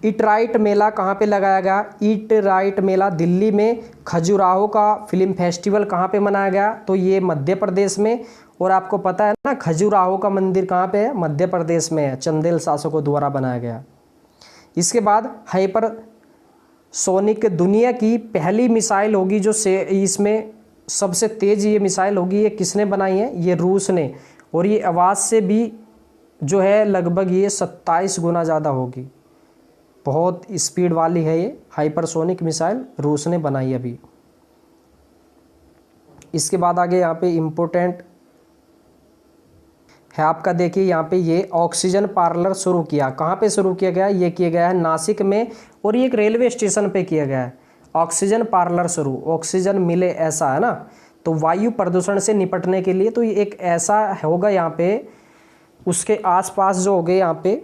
इटराइट मेला कहाँ पे लगाया गया? इटराइट मेला दिल्ली में। खजुराहो का फिल्म फेस्टिवल कहाँ पे मनाया गया? तो ये मध्य प्रदेश में। और आपको पता है ना खजुराहो का मंदिर कहाँ पे है? मध्य प्रदेश में है, चंदेल शासकों द्वारा बनाया गया। इसके बाद हाइपरसोनिक दुनिया की पहली मिसाइल होगी जो इसमें सबसे तेज़ ये मिसाइल होगी, ये किसने बनाई है? ये रूस ने। और ये आवाज़ से भी जो है लगभग ये 27 गुना ज़्यादा होगी, बहुत स्पीड वाली है ये हाइपरसोनिक मिसाइल, रूस ने बनाई अभी। इसके बाद आगे यहाँ पे इम्पोर्टेंट है आपका, देखिए यहाँ पे ये ऑक्सीजन पार्लर शुरू किया। कहाँ पे शुरू किया गया? ये किया गया है नासिक में, और ये एक रेलवे स्टेशन पे किया गया है ऑक्सीजन पार्लर शुरू। ऑक्सीजन मिले ऐसा है ना, तो वायु प्रदूषण से निपटने के लिए तो ये एक ऐसा होगा यहाँ पे, उसके आसपास जो हो गए यहाँ पे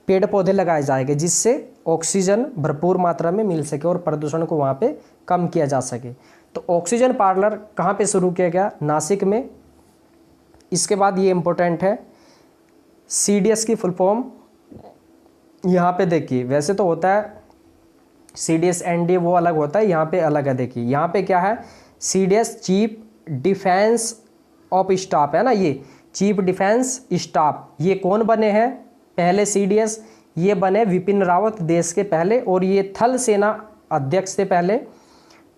पेड़ पौधे लगाए जाएंगे जिससे ऑक्सीजन भरपूर मात्रा में मिल सके और प्रदूषण को वहाँ पे कम किया जा सके। तो ऑक्सीजन पार्लर कहाँ पे शुरू किया गया? नासिक में। इसके बाद ये इम्पोर्टेंट है, CDS की फुल फॉर्म यहाँ पे देखिए, वैसे तो होता है CDS NDA वो अलग होता है, यहाँ पे अलग है। देखिए यहाँ पे क्या है, CDS chief defence of staff है ना, ये चीफ डिफेंस स्टाफ। ये कौन बने हैं पहले CDS? ये बने विपिन रावत देश के पहले, और ये थल सेना अध्यक्ष से पहले,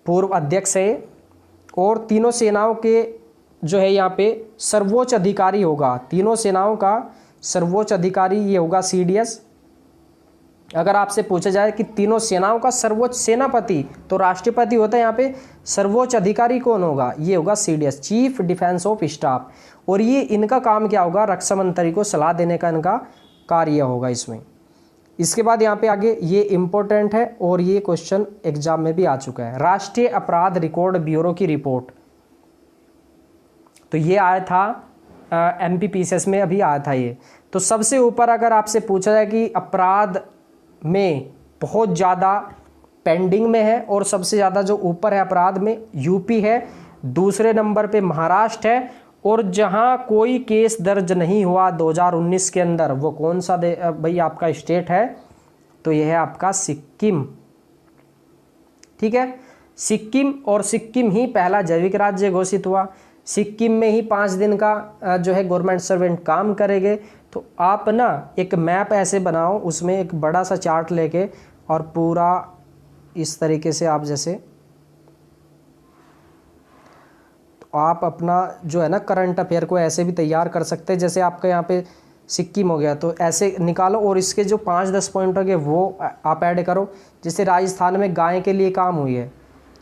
पूर्व अध्यक्ष है। और तीनों सेनाओं के जो है यहाँ पे सर्वोच्च अधिकारी होगा, तीनों सेनाओं का सर्वोच्च अधिकारी ये होगा CDS। अगर आपसे पूछा जाए कि तीनों सेनाओं का सर्वोच्च सेनापति, तो राष्ट्रपति होता है, यहाँ पे सर्वोच्च अधिकारी कौन होगा? ये होगा CDS chief defence of staff. और ये इनका काम क्या होगा? रक्षा मंत्री को सलाह देने का इनका कार्य होगा इसमें। इसके बाद यहाँ पे आगे ये इम्पोर्टेंट है और ये क्वेश्चन एग्जाम में भी आ चुका है, राष्ट्रीय अपराध रिकॉर्ड ब्यूरो की रिपोर्ट। तो ये आया था MPPCS में अभी आया था ये। तो सबसे ऊपर अगर आपसे पूछा जाए कि अपराध में बहुत ज़्यादा पेंडिंग में है और सबसे ज़्यादा जो ऊपर है अपराध में यूपी है, दूसरे नंबर पे महाराष्ट्र है, और जहां कोई केस दर्ज नहीं हुआ 2019 के अंदर वो कौन सा भाई आपका स्टेट है, तो यह है आपका सिक्किम। ठीक है, सिक्किम, और सिक्किम ही पहला जैविक राज्य घोषित हुआ। सिक्किम में ही 5 दिन का जो है गवर्नमेंट सर्वेंट काम करेंगे। तो आप ना एक मैप ऐसे बनाओ, उसमें एक बड़ा सा चार्ट लेके और पूरा इस तरीके से आप जैसे आप अपना जो है ना करंट अफेयर को ऐसे भी तैयार कर सकते हैं। जैसे आपका यहाँ पे सिक्किम हो गया तो ऐसे निकालो और इसके जो 5-10 पॉइंट हो गए वो आप ऐड करो। जैसे राजस्थान में गाय के लिए काम हुई है,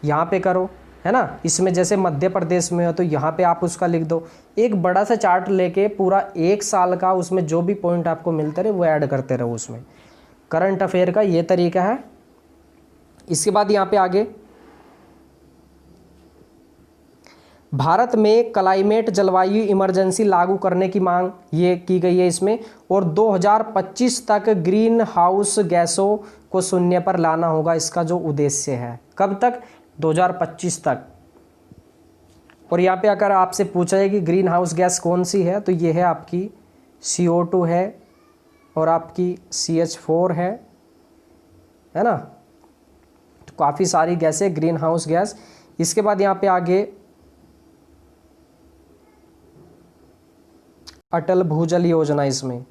यहाँ पे करो, है ना। इसमें जैसे मध्य प्रदेश में हो तो यहाँ पे आप उसका लिख दो। एक बड़ा सा चार्ट लेके पूरा 1 साल का उसमें जो भी पॉइंट आपको मिलते रहे वो ऐड करते रहो उसमें। करंट अफेयर का ये तरीका है। इसके बाद यहाँ पे आगे भारत में क्लाइमेट जलवायु इमरजेंसी लागू करने की मांग ये की गई है इसमें, और 2025 तक ग्रीन हाउस गैसों को शून्य पर लाना होगा, इसका जो उद्देश्य है। कब तक? 2025 तक। और यहाँ पे अगर आपसे पूछा जाए कि ग्रीन हाउस गैस कौन सी है, तो ये है आपकी CO2 है और आपकी CH4 है ना। तो काफ़ी सारी गैसें ग्रीन हाउस गैस। इसके बाद यहाँ पे आगे अटल भूजल योजना। इसमें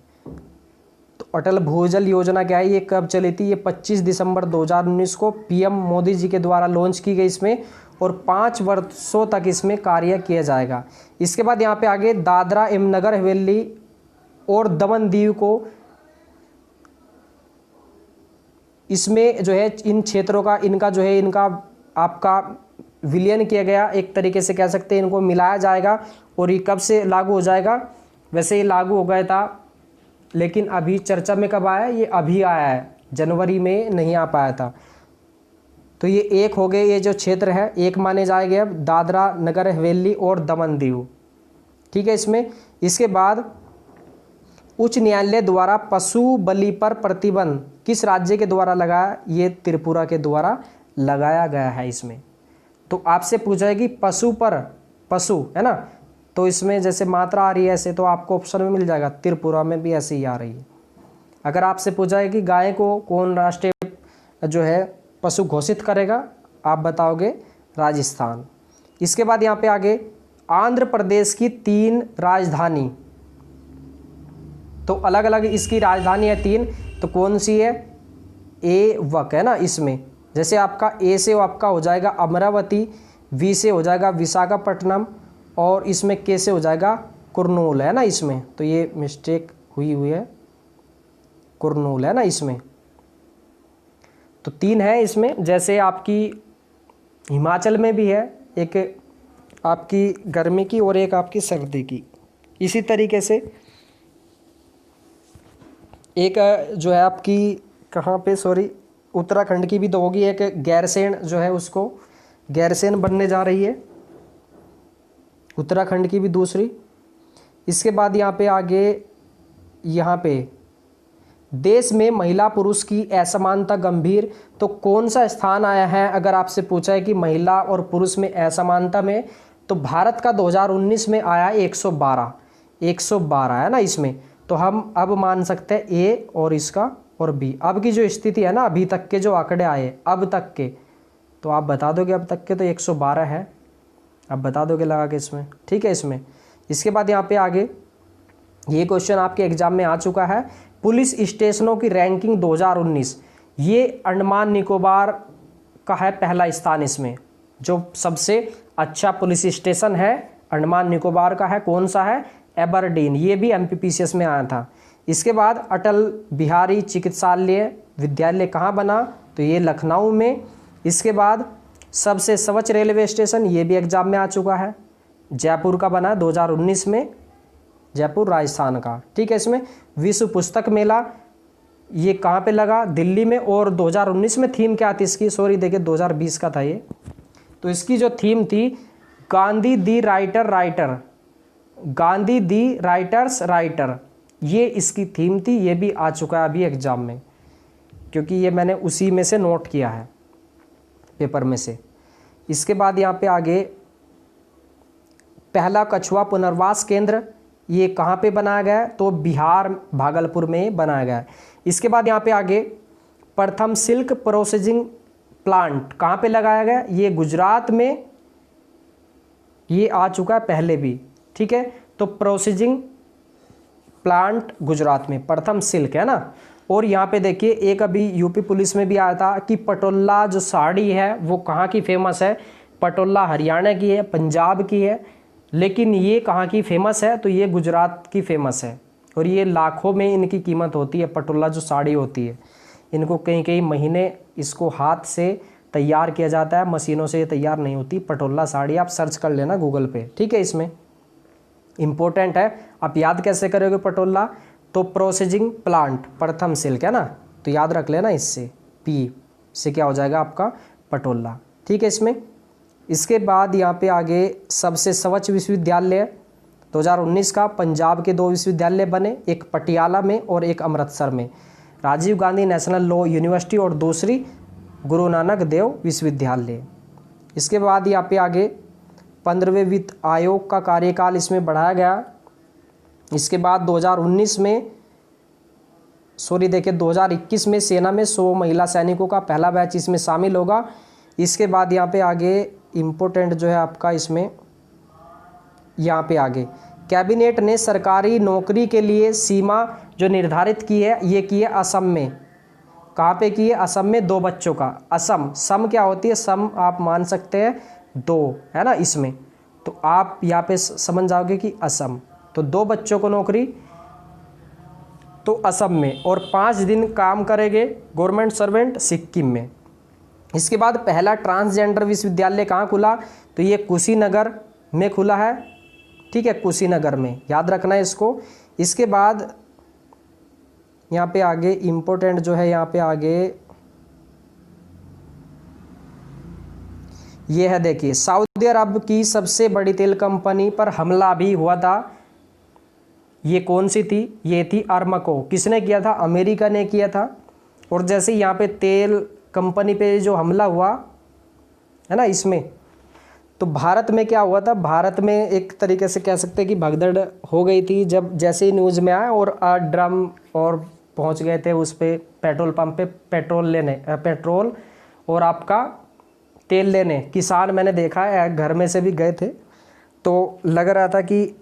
तो अटल भूजल योजना क्या है, ये कब चली थी? ये 25 दिसंबर 2019 को PM मोदी जी के द्वारा लॉन्च की गई इसमें, और 5 वर्षों तक इसमें कार्य किया जाएगा। इसके बाद यहाँ पे आगे दादरा एवं नगर हवेली और दमन दीव को इसमें जो है इन क्षेत्रों का इनका जो है इनका आपका विलयन किया गया, एक तरीके से कह सकते हैं इनको मिलाया जाएगा। और ये कब से लागू हो जाएगा? वैसे ये लागू हो गया था लेकिन अभी चर्चा में कब आया? ये अभी आया है, जनवरी में नहीं आ पाया था। तो ये एक हो गए, ये जो क्षेत्र है एक माने जाएंगे अब दादरा नगर हवेली और दमन दीव। ठीक है इसमें। इसके बाद उच्च न्यायालय द्वारा पशु बलि पर प्रतिबंध किस राज्य के द्वारा लगाया? ये त्रिपुरा के द्वारा लगाया गया है इसमें। तो आपसे पूछा है कि पशु पर, पशु है ना, तो इसमें जैसे मात्रा आ रही है ऐसे तो आपको ऑप्शन में मिल जाएगा, त्रिपुरा में भी ऐसे ही आ रही है। अगर आपसे पूछा है कि गाय को कौन राष्ट्रीय जो है पशु घोषित करेगा, आप बताओगे राजस्थान। इसके बाद यहाँ पे आगे आंध्र प्रदेश की 3 राजधानी, तो अलग अलग इसकी राजधानी है 3, तो कौन सी है? वक है ना इसमें। जैसे आपका ए से आपका हो जाएगा अमरावती, वी से हो जाएगा विशाखापट्टनम, और इसमें के से हो जाएगा कुर्नूल, है ना इसमें। तो ये मिस्टेक हुई है, कुर्नूल है ना इसमें। तो 3 है इसमें। जैसे आपकी हिमाचल में भी है, एक आपकी गर्मी की और एक आपकी सर्दी की। इसी तरीके से एक जो है आपकी कहाँ पे, सॉरी, उत्तराखंड की भी तो होगी। एक गैरसैंण जो है उसको गैरसैंण बनने जा रही है, उत्तराखंड की भी दूसरी। इसके बाद यहाँ पे आगे यहाँ पे देश में महिला पुरुष की असमानता गंभीर, तो कौन सा स्थान आया है? अगर आपसे पूछा है कि महिला और पुरुष में असमानता में, तो भारत का 2019 में आया 112 है ना इसमें। तो हम अब मान सकते हैं ए और इसका और बी। अब की जो स्थिति है ना, अभी तक के जो आंकड़े आए अब तक के, तो आप बता दोगे अब तक के तो 112 है, आप बता दोगे लगा के इसमें। ठीक है इसमें। इसके बाद यहाँ पे आगे ये क्वेश्चन आपके एग्जाम में आ चुका है, पुलिस स्टेशनों की रैंकिंग 2019। ये अंडमान निकोबार का है पहला स्थान। इसमें जो सबसे अच्छा पुलिस स्टेशन है अंडमान निकोबार का है, कौन सा है? एबरडीन। ये भी MPPCS में आया था। इसके बाद अटल बिहारी चिकित्सालय विद्यालय कहाँ बना? तो ये लखनऊ में। इसके बाद सबसे स्वच्छ रेलवे स्टेशन, ये भी एग्जाम में आ चुका है, जयपुर का बना 2019 में, जयपुर राजस्थान का। ठीक है इसमें। विश्व पुस्तक मेला ये कहाँ पे लगा, दिल्ली में। और 2019 में थीम क्या थी इसकी, सॉरी देखिए 2020 का था ये, तो इसकी जो थीम थी गांधी दी राइटर राइटर, गांधी दी राइटर्स राइटर, ये इसकी थीम थी। ये भी आ चुका है अभी एग्जाम में, क्योंकि ये मैंने उसी में से नोट किया है पेपर में से। इसके बाद यहाँ पे आगे पहला कछुआ पुनर्वास केंद्र, ये कहाँ पे बनाया गया है, तो बिहार भागलपुर में बनाया गया है। इसके बाद यहाँ पे आगे प्रथम सिल्क प्रोसेसिंग प्लांट कहाँ पे लगाया गया, ये गुजरात में, ये आ चुका है पहले भी, ठीक है। तो प्रोसेसिंग प्लांट गुजरात में, प्रथम सिल्क है ना। और यहाँ पे देखिए एक अभी यूपी पुलिस में भी आया था कि पटोला जो साड़ी है वो कहाँ की फेमस है, पटोला हरियाणा की है, पंजाब की है, लेकिन ये कहाँ की फेमस है, तो ये गुजरात की फेमस है। और ये लाखों में इनकी कीमत होती है, पटोला जो साड़ी होती है, इनको कई कई महीने इसको हाथ से तैयार किया जाता है, मशीनों से ये तैयार नहीं होती। पटोला साड़ी आप सर्च कर लेना गूगल पे, ठीक है। इसमें इम्पोर्टेंट है, आप याद कैसे करोगे पटोला, तो प्रोसेसिंग प्लांट प्रथम सिल्क है ना, तो याद रख लेना इससे, पी से क्या हो जाएगा आपका पटोला, ठीक है। इसमें इसके बाद यहाँ पे आगे सबसे स्वच्छ विश्वविद्यालय 2019 का, पंजाब के 2 विश्वविद्यालय बने, एक पटियाला में और एक अमृतसर में, Rajiv Gandhi national law university और दूसरी गुरु नानक देव विश्वविद्यालय। इसके बाद यहाँ पे आगे 15वें वित्त आयोग का कार्यकाल इसमें बढ़ाया गया। इसके बाद 2019 में, सॉरी देखिए 2021 में सेना में 100 महिला सैनिकों का पहला बैच इसमें शामिल होगा। इसके बाद यहाँ पे आगे इम्पोर्टेंट जो है आपका इसमें, यहाँ पे आगे कैबिनेट ने सरकारी नौकरी के लिए सीमा जो निर्धारित की है, ये की है असम में। कहाँ पे की है, असम में 2 बच्चों का, असम, सम क्या होती है, सम आप मान सकते हैं 2 है ना इसमें, तो आप यहाँ पे समझ जाओगे कि असम, तो 2 बच्चों को नौकरी तो असम में, और 5 दिन काम करेंगे गवर्नमेंट सर्वेंट सिक्किम में। इसके बाद पहला ट्रांसजेंडर विश्वविद्यालय कहाँ खुला, तो ये कुशीनगर में खुला है, ठीक है, कुशीनगर में, याद रखना है इसको। इसके बाद यहाँ पे आगे इम्पोर्टेंट जो है, यहाँ पे आगे ये है, देखिए सऊदी अरब की सबसे बड़ी तेल कंपनी पर हमला भी हुआ था। ये कौन सी थी, ये थी अरमको। किसने किया था, अमेरिका ने किया था। और जैसे यहाँ पे तेल कंपनी पे जो हमला हुआ है ना इसमें, तो भारत में क्या हुआ था, भारत में एक तरीके से कह सकते हैं कि भगदड़ हो गई थी, जब जैसे ही न्यूज़ में आया और ड्रम और पहुंच गए थे उस पे पेट्रोल पंप पे पेट्रोल लेने, पेट्रोल और आपका तेल लेने। किसान मैंने देखा है, घर में से भी गए थे, तो लग रहा था कि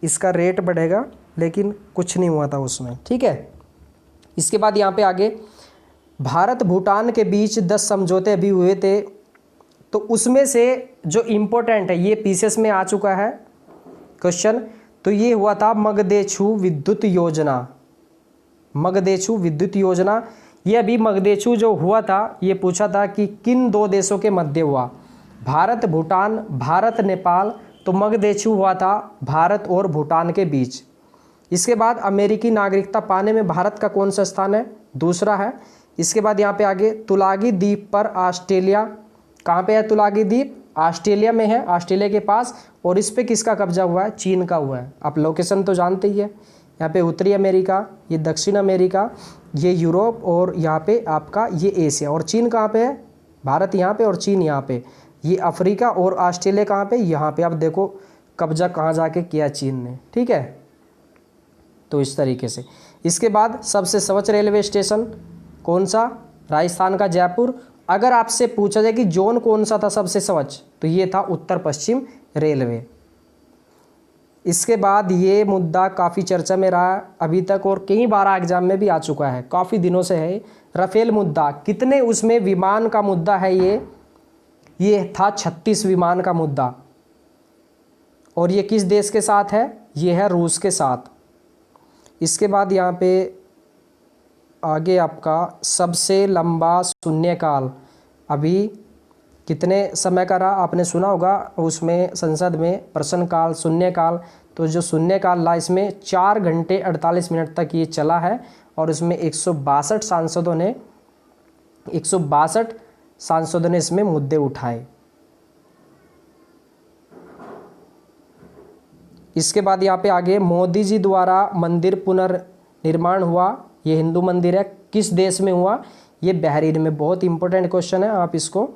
इसका रेट बढ़ेगा, लेकिन कुछ नहीं हुआ था उसमें, ठीक है। इसके बाद यहाँ पे आगे भारत भूटान के बीच 10 समझौते भी हुए थे, तो उसमें से जो इम्पोर्टेंट है, ये पीसेस में आ चुका है क्वेश्चन, तो ये हुआ था मगदेछू विद्युत योजना। मगदेछू विद्युत योजना, ये अभी मगदेछू जो हुआ था, ये पूछा था कि किन 2 देशों के मध्य हुआ, भारत भूटान, भारत नेपाल, तो मगदेछू हुआ था भारत और भूटान के बीच। इसके बाद अमेरिकी नागरिकता पाने में भारत का कौन सा स्थान है, दूसरा है। इसके बाद यहाँ पे आगे तुलागी द्वीप पर ऑस्ट्रेलिया, कहाँ पे है तुलागी द्वीप, ऑस्ट्रेलिया में है, ऑस्ट्रेलिया के पास, और इस पे किसका कब्जा हुआ है, चीन का हुआ है। आप लोकेशन तो जानते ही है, यहाँ पे उत्तरी अमेरिका, ये दक्षिण अमेरिका, ये यूरोप, और यहाँ पे आपका ये एशिया। और चीन कहाँ पे है, भारत यहाँ पे और चीन यहाँ पे, ये अफ्रीका, और ऑस्ट्रेलिया कहाँ पे, यहाँ पे। अब देखो कब्जा कहाँ जाके किया चीन ने, ठीक है। तो इस तरीके से। इसके बाद सबसे स्वच्छ रेलवे स्टेशन कौन सा, राजस्थान का जयपुर। अगर आपसे पूछा जाए कि जोन कौन सा था सबसे स्वच्छ, तो ये था उत्तर पश्चिम रेलवे। इसके बाद ये मुद्दा काफ़ी चर्चा में रहा अभी तक, और कई बार एग्जाम में भी आ चुका है, काफ़ी दिनों से है, राफेल मुद्दा। कितने उसमें विमान का मुद्दा है, ये था 36 विमान का मुद्दा, और ये किस देश के साथ है, ये है रूस के साथ। इसके बाद यहाँ पे आगे आपका सबसे लंबा शून्यकाल अभी कितने समय का रहा, आपने सुना होगा उसमें संसद में प्रश्नकाल शून्यकाल, तो जो शून्यकाल रहा इसमें 4 घंटे 48 मिनट तक ये चला है, और इसमें 162 सांसदों ने इसमें मुद्दे उठाए। इसके बाद यहाँ पे आगे मोदी जी द्वारा मंदिर पुनर्निर्माण हुआ, ये हिंदू मंदिर है, किस देश में हुआ? ये बहरीन में। बहुत इंपॉर्टेंट क्वेश्चन है, आप इसको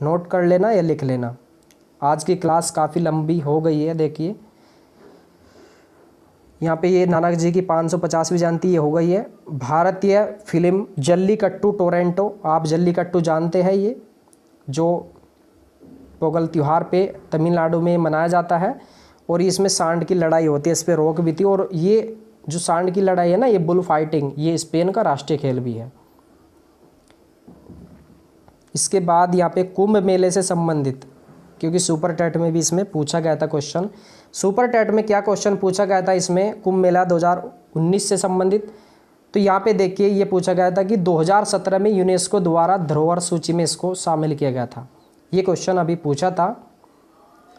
नोट कर लेना या लिख लेना। आज की क्लास काफ़ी लंबी हो गई है। देखिए यहाँ पे ये नानक जी की 550वीं जयंती ये हो गई है। भारतीय फिल्म जल्लीकट्टू टोरंटो, आप जल्लीकट्टू जानते हैं, ये जो पोंगल त्यौहार पे तमिलनाडु में मनाया जाता है और इसमें सांड की लड़ाई होती है, इस पर रोक भी थी। और ये जो सांड की लड़ाई है ना, ये बुल फाइटिंग, ये स्पेन का राष्ट्रीय खेल भी है। इसके बाद यहाँ पे कुंभ मेले से संबंधित, क्योंकि सुपर टेट में भी इसमें पूछा गया था क्वेश्चन। सुपर टेट में क्या क्वेश्चन पूछा गया था इसमें कुंभ मेला 2019 से संबंधित? तो यहाँ पे देखिए ये पूछा गया था कि 2017 में यूनेस्को द्वारा धरोहर सूची में इसको शामिल किया गया था। ये क्वेश्चन अभी पूछा था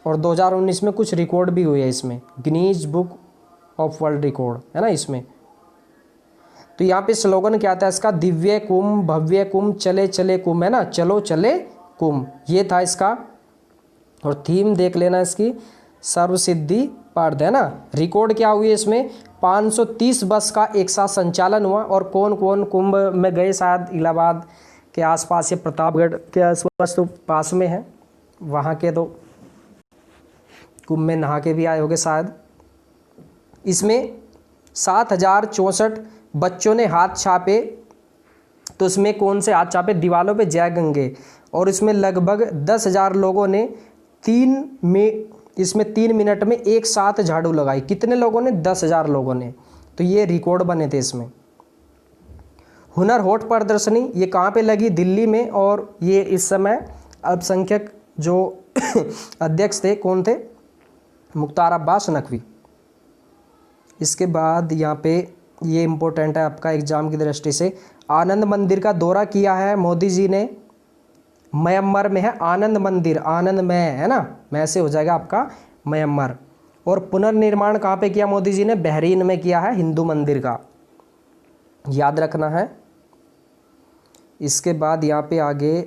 और 2019 में कुछ रिकॉर्ड भी हुए हैं इसमें, Guinness book of world record है ना इसमें। तो यहाँ पे स्लोगन क्या था इसका? दिव्य कुंभ, भव्य कुंभ, चले चले कुंभ, है ना, चलो चले कुंभ, ये था इसका। और थीम देख लेना इसकी, सर्वसिद्धि पार्थ, है ना। रिकॉर्ड क्या हुई है इसमें? 530 बस का एक साथ संचालन हुआ। और कौन कौन कुंभ में गए? शायद इलाहाबाद के आसपास या प्रतापगढ़ के आसपास तो पास में है, वहाँ के तो कुंभ में नहा के भी आए होंगे शायद। इसमें 7064 बच्चों ने हाथ छापे, तो इसमें कौन से हाथ छापे? दीवालों पे जय गंगे। और इसमें लगभग 10,000 लोगों ने 3 मिनट में एक साथ झाड़ू लगाई। कितने लोगों ने? 10,000 लोगों ने। तो ये रिकॉर्ड बने थे इसमें। हुनर हाट प्रदर्शनी ये कहाँ पे लगी? दिल्ली में। और ये इस समय अल्पसंख्यक जो अध्यक्ष थे कौन थे? मुख्तार अब्बास नकवी। इसके बाद यहाँ पे ये इम्पोर्टेंट है आपका एग्जाम की दृष्टि से, आनंद मंदिर का दौरा किया है मोदी जी ने। म्यांमार में है आनंद मंदिर, आनंद में है ना, मैं से हो जाएगा आपका म्यांमार। और पुनर्निर्माण कहाँ पे किया मोदी जी ने? बहरीन में किया है हिंदू मंदिर का, याद रखना है। इसके बाद यहाँ पे आगे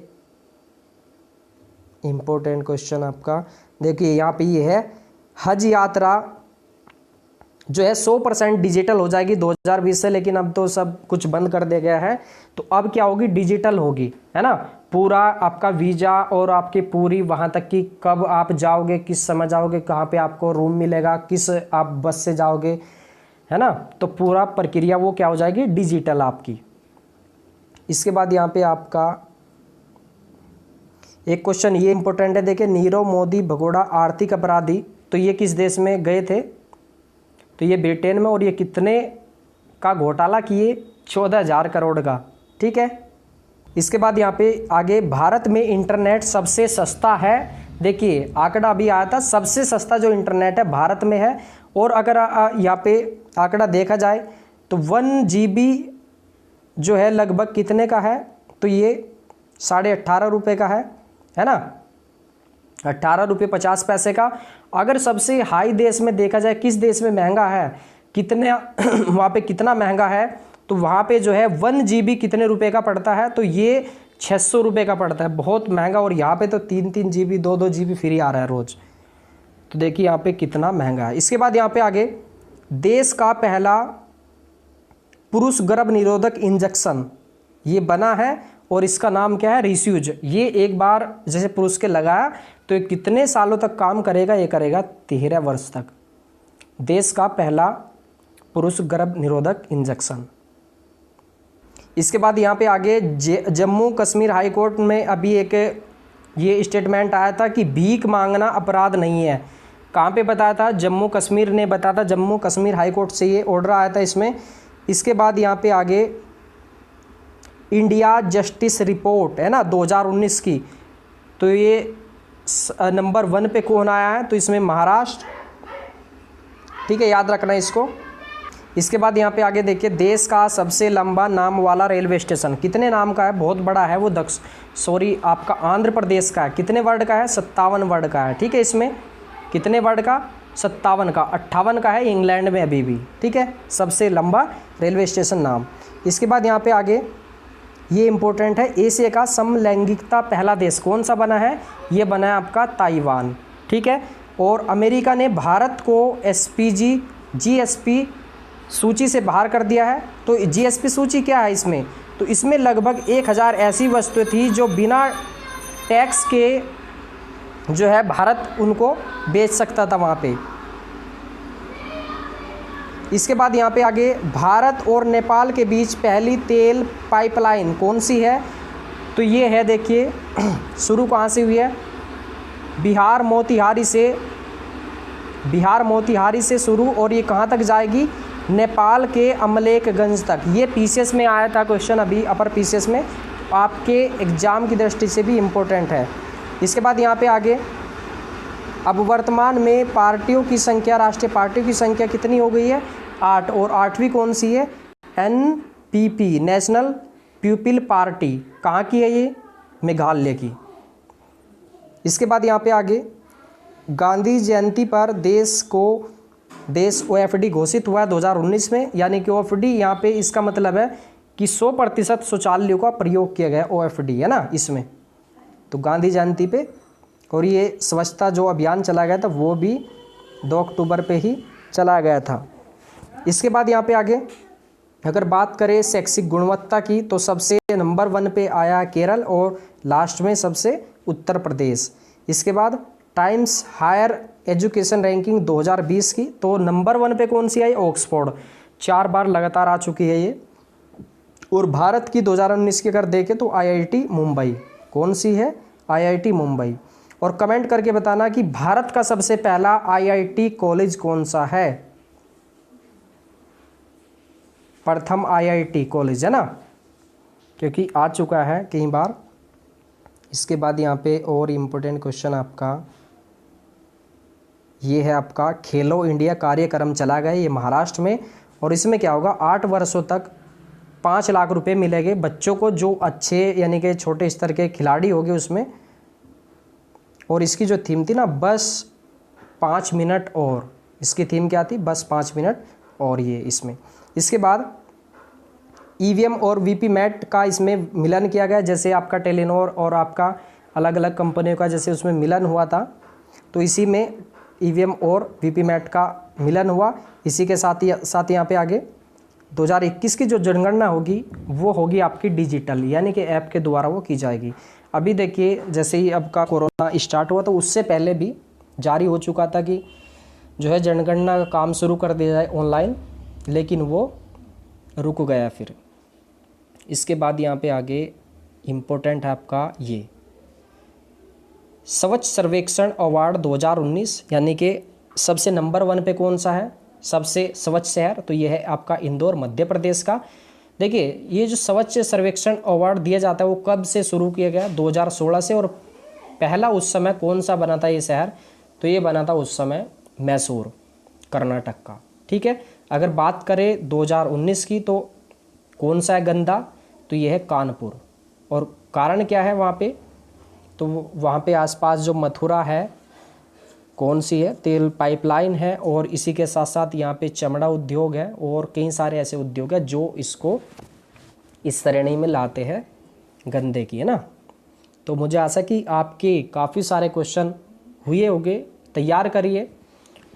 इम्पोर्टेंट क्वेश्चन आपका देखिए, यहाँ पे ये है हज यात्रा जो है 100% डिजिटल हो जाएगी 2020 से, लेकिन अब तो सब कुछ बंद कर दिया गया है। तो अब क्या होगी? डिजिटल होगी, है ना। पूरा आपका वीज़ा और आपकी पूरी वहाँ तक की कब आप जाओगे, किस समय जाओगे, कहाँ पे आपको रूम मिलेगा, किस आप बस से जाओगे, है ना। तो पूरा प्रक्रिया वो क्या हो जाएगी? डिजिटल आपकी। इसके बाद यहाँ पे आपका एक क्वेश्चन ये इंपॉर्टेंट है, देखिए नीरव मोदी भगोड़ा आर्थिक अपराधी, तो ये किस देश में गए थे? तो ये ब्रिटेन में। और ये कितने का घोटाला किए? 14,000 करोड़ का, ठीक है। इसके बाद यहाँ पे आगे भारत में इंटरनेट सबसे सस्ता है। देखिए आंकड़ा अभी आया था, सबसे सस्ता जो इंटरनेट है भारत में है। और अगर यहाँ पे आंकड़ा देखा जाए तो 1 GB जो है लगभग कितने का है? तो ये 18.5 रुपये का है ना, 18 रुपये 50 पैसे का। अगर सबसे हाई देश में देखा जाए, किस देश में महंगा है, कितने वहाँ पे कितना महंगा है? तो वहाँ पे जो है 1 GB कितने रुपए का पड़ता है? तो ये 600 रुपये का पड़ता है, बहुत महंगा। और यहाँ पे तो 3-3 GB 2-2 GB फ्री आ रहा है रोज़। तो देखिए यहाँ पे कितना महंगा है। इसके बाद यहाँ पे आगे देश का पहला पुरुष गर्भ निरोधक इंजेक्शन ये बना है और इसका नाम क्या है? रिस्यूज। ये एक बार जैसे पुरुष के लगाया तो ये कितने सालों तक काम करेगा? ये करेगा 13 वर्ष तक। देश का पहला पुरुष गर्भ निरोधक इंजेक्शन। इसके बाद यहाँ पे आगे जम्मू कश्मीर हाई कोर्ट में अभी एक ये स्टेटमेंट आया था कि भीख मांगना अपराध नहीं है। कहाँ पे बताया था? जम्मू कश्मीर ने बताया था, जम्मू कश्मीर हाई कोर्ट से ये ऑर्डर आया था इसमें। इसके बाद यहाँ पे आगे इंडिया जस्टिस रिपोर्ट है ना 2019 की, तो ये नंबर 1 पे कौन आया है? तो इसमें महाराष्ट्र, ठीक है, याद रखना इसको। इसके बाद यहाँ पे आगे देखिए देश का सबसे लंबा नाम वाला रेलवे स्टेशन कितने नाम का है? बहुत बड़ा है वो, आपका आंध्र प्रदेश का है। कितने वर्ड का है? 57 वर्ड का है, ठीक है। इसमें कितने वर्ड का? 57 का। 58 का है इंग्लैंड में अभी भी, ठीक है। सबसे लंबा रेलवे स्टेशन नाम। इसके बाद यहाँ पे आगे ये इम्पोर्टेंट है, एशिया का समलैंगिकता पहला देश कौन सा बना है? ये बना है आपका ताइवान, ठीक है। और अमेरिका ने भारत को जीएसपी सूची से बाहर कर दिया है। तो जीएसपी सूची क्या है इसमें? तो इसमें लगभग 1000 ऐसी वस्तुएं थी जो बिना टैक्स के जो है भारत उनको बेच सकता था वहाँ पे। इसके बाद यहाँ पे आगे भारत और नेपाल के बीच पहली तेल पाइपलाइन कौन सी है? तो ये है, देखिए शुरू कहाँ से हुई है? बिहार मोतिहारी से शुरू, और ये कहाँ तक जाएगी? नेपाल के अमलेखगंज तक। ये पीसीएस में आया था क्वेश्चन अभी, अपर पीसीएस में, आपके एग्ज़ाम की दृष्टि से भी इम्पोर्टेंट है। इसके बाद यहाँ पे आगे अब वर्तमान में पार्टियों की संख्या, राष्ट्रीय पार्टियों की संख्या कितनी हो गई है? 8। और 8वीं कौन सी है? NPP, national people party. कहाँ की है ये? मेघालय की। इसके बाद यहाँ पे आगे गांधी जयंती पर देश ओएफडी घोषित हुआ है 2019 में, यानी कि ओएफडी यहाँ पे इसका मतलब है कि 100% शौचालयों का प्रयोग किया गया, ओएफडी है ना इसमें। तो गांधी जयंती पे, और ये स्वच्छता जो अभियान चलाया गया था वो भी 2 अक्टूबर पे ही चलाया गया था। इसके बाद यहाँ पे आगे अगर बात करें शैक्षिक गुणवत्ता की, तो सबसे नंबर 1 पे आया केरल और लास्ट में सबसे उत्तर प्रदेश। इसके बाद टाइम्स हायर एजुकेशन रैंकिंग 2020 की, तो नंबर 1 पे कौन सी आई? ऑक्सफोर्ड, 4 बार लगातार आ चुकी है ये। और भारत की 2019 की अगर देखें तो आईआईटी मुंबई, कौन सी है? आईआईटी मुंबई। और कमेंट करके बताना कि भारत का सबसे पहला आईआईटी कॉलेज कौन सा है? प्रथम आईआईटी कॉलेज है ना, क्योंकि आ चुका है कई बार। इसके बाद यहाँ पे और इम्पोर्टेंट क्वेश्चन आपका ये है, आपका खेलो इंडिया कार्यक्रम चला गया ये महाराष्ट्र में, और इसमें क्या होगा? 8 वर्षों तक 5 लाख रुपए मिलेंगे बच्चों को जो अच्छे यानी कि छोटे स्तर के खिलाड़ी होंगे उसमें। और इसकी जो थीम थी ना, बस 5 मिनट, और इसकी थीम क्या थी? बस 5 मिनट और ये इसमें। इसके बाद ईवीएम और वीवीपैट का इसमें मिलन किया गया, जैसे आपका टेलीनॉर और आपका अलग अलग कंपनियों का जैसे उसमें मिलन हुआ था, तो इसी में ईवीएम और वीवीपैट का मिलन हुआ। इसी के साथ यहाँ पे आगे 2021 की जो जनगणना होगी वो होगी आपकी डिजिटल, यानी कि ऐप के द्वारा वो की जाएगी। अभी देखिए जैसे ही आपका कोरोना स्टार्ट हुआ तो उससे पहले भी जारी हो चुका था कि जो है जनगणना का काम शुरू कर दिया जाए ऑनलाइन, लेकिन वो रुक गया फिर। इसके बाद यहाँ पे आगे इम्पोर्टेंट है आपका ये स्वच्छ सर्वेक्षण अवार्ड 2019, यानी कि सबसे नंबर 1 पे कौन सा है? सबसे स्वच्छ शहर, तो ये है आपका इंदौर मध्य प्रदेश का। देखिए ये जो स्वच्छ सर्वेक्षण अवार्ड दिया जाता है वो कब से शुरू किया गया? 2016 से। और पहला उस समय कौन सा बना था ये शहर? तो ये बना था उस समय मैसूर, कर्नाटक का, ठीक है। अगर बात करें 2019 की तो कौन सा है गंदा? तो ये है कानपुर। और कारण क्या है वहाँ पे? तो वहाँ पे आसपास जो मथुरा है, कौन सी है? तेल पाइपलाइन है, और इसी के साथ साथ यहाँ पे चमड़ा उद्योग है और कई सारे ऐसे उद्योग हैं जो इसको इस श्रेणी में लाते हैं गंदे की, है ना। तो मुझे आशा कि आपके काफ़ी सारे क्वेश्चन हुए होंगे, तैयार करिए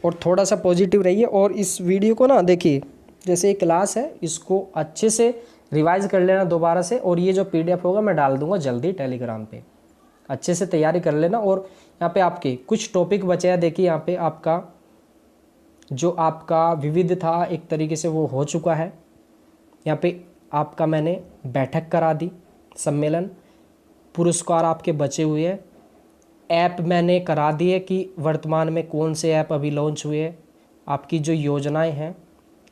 और थोड़ा सा पॉजिटिव रहिए। और इस वीडियो को ना देखिए, जैसे एक क्लास है इसको अच्छे से रिवाइज कर लेना दोबारा से, और ये जो पीडीएफ होगा मैं डाल दूंगा जल्दी टेलीग्राम पे, अच्छे से तैयारी कर लेना। और यहाँ पे आपके कुछ टॉपिक बचे हैं, देखिए यहाँ पे आपका जो आपका विविध था एक तरीके से वो हो चुका है। यहाँ पे आपका मैंने बैठक करा दी, सम्मेलन, पुरस्कार आपके बचे हुए हैं, ऐप मैंने करा दी है कि वर्तमान में कौन से ऐप अभी लॉन्च हुए हैं, आपकी जो योजनाएं हैं,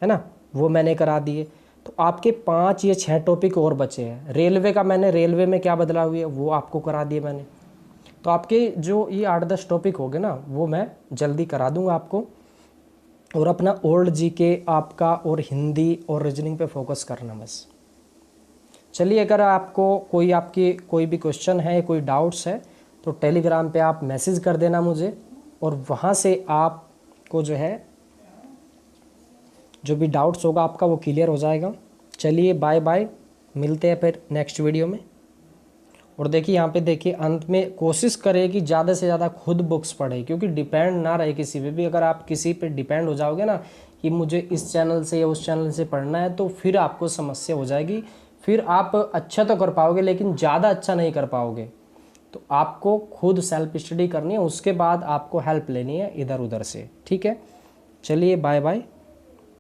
है ना, वो मैंने करा दिए। तो आपके 5 या 6 टॉपिक और बचे हैं। रेलवे का मैंने, रेलवे में क्या बदलाव हुई है वो आपको करा दिए मैंने। तो आपके जो ये 8-10 टॉपिक हो गए ना वो मैं जल्दी करा दूंगा आपको। और अपना ओल्ड जीके आपका और हिंदी और रीजनिंग पे फोकस करना बस। चलिए, अगर आपको कोई भी क्वेश्चन है, कोई डाउट्स है तो टेलीग्राम पे आप मैसेज कर देना मुझे, और वहाँ से आपको जो है जो भी डाउट्स होगा आपका वो क्लियर हो जाएगा। चलिए बाय बाय, मिलते हैं फिर नेक्स्ट वीडियो में। और देखिए यहाँ पे देखिए अंत में कोशिश करें कि ज़्यादा से ज़्यादा खुद बुक्स पढ़ें, क्योंकि डिपेंड ना रहे किसी पे भी। अगर आप किसी पे डिपेंड हो जाओगे ना कि मुझे इस चैनल से या उस चैनल से पढ़ना है, तो फिर आपको समस्या हो जाएगी। फिर आप अच्छा तो कर पाओगे लेकिन ज़्यादा अच्छा नहीं कर पाओगे। तो आपको खुद सेल्फ स्टडी करनी है, उसके बाद आपको हेल्प लेनी है इधर उधर से। ठीक है, चलिए बाय बाय।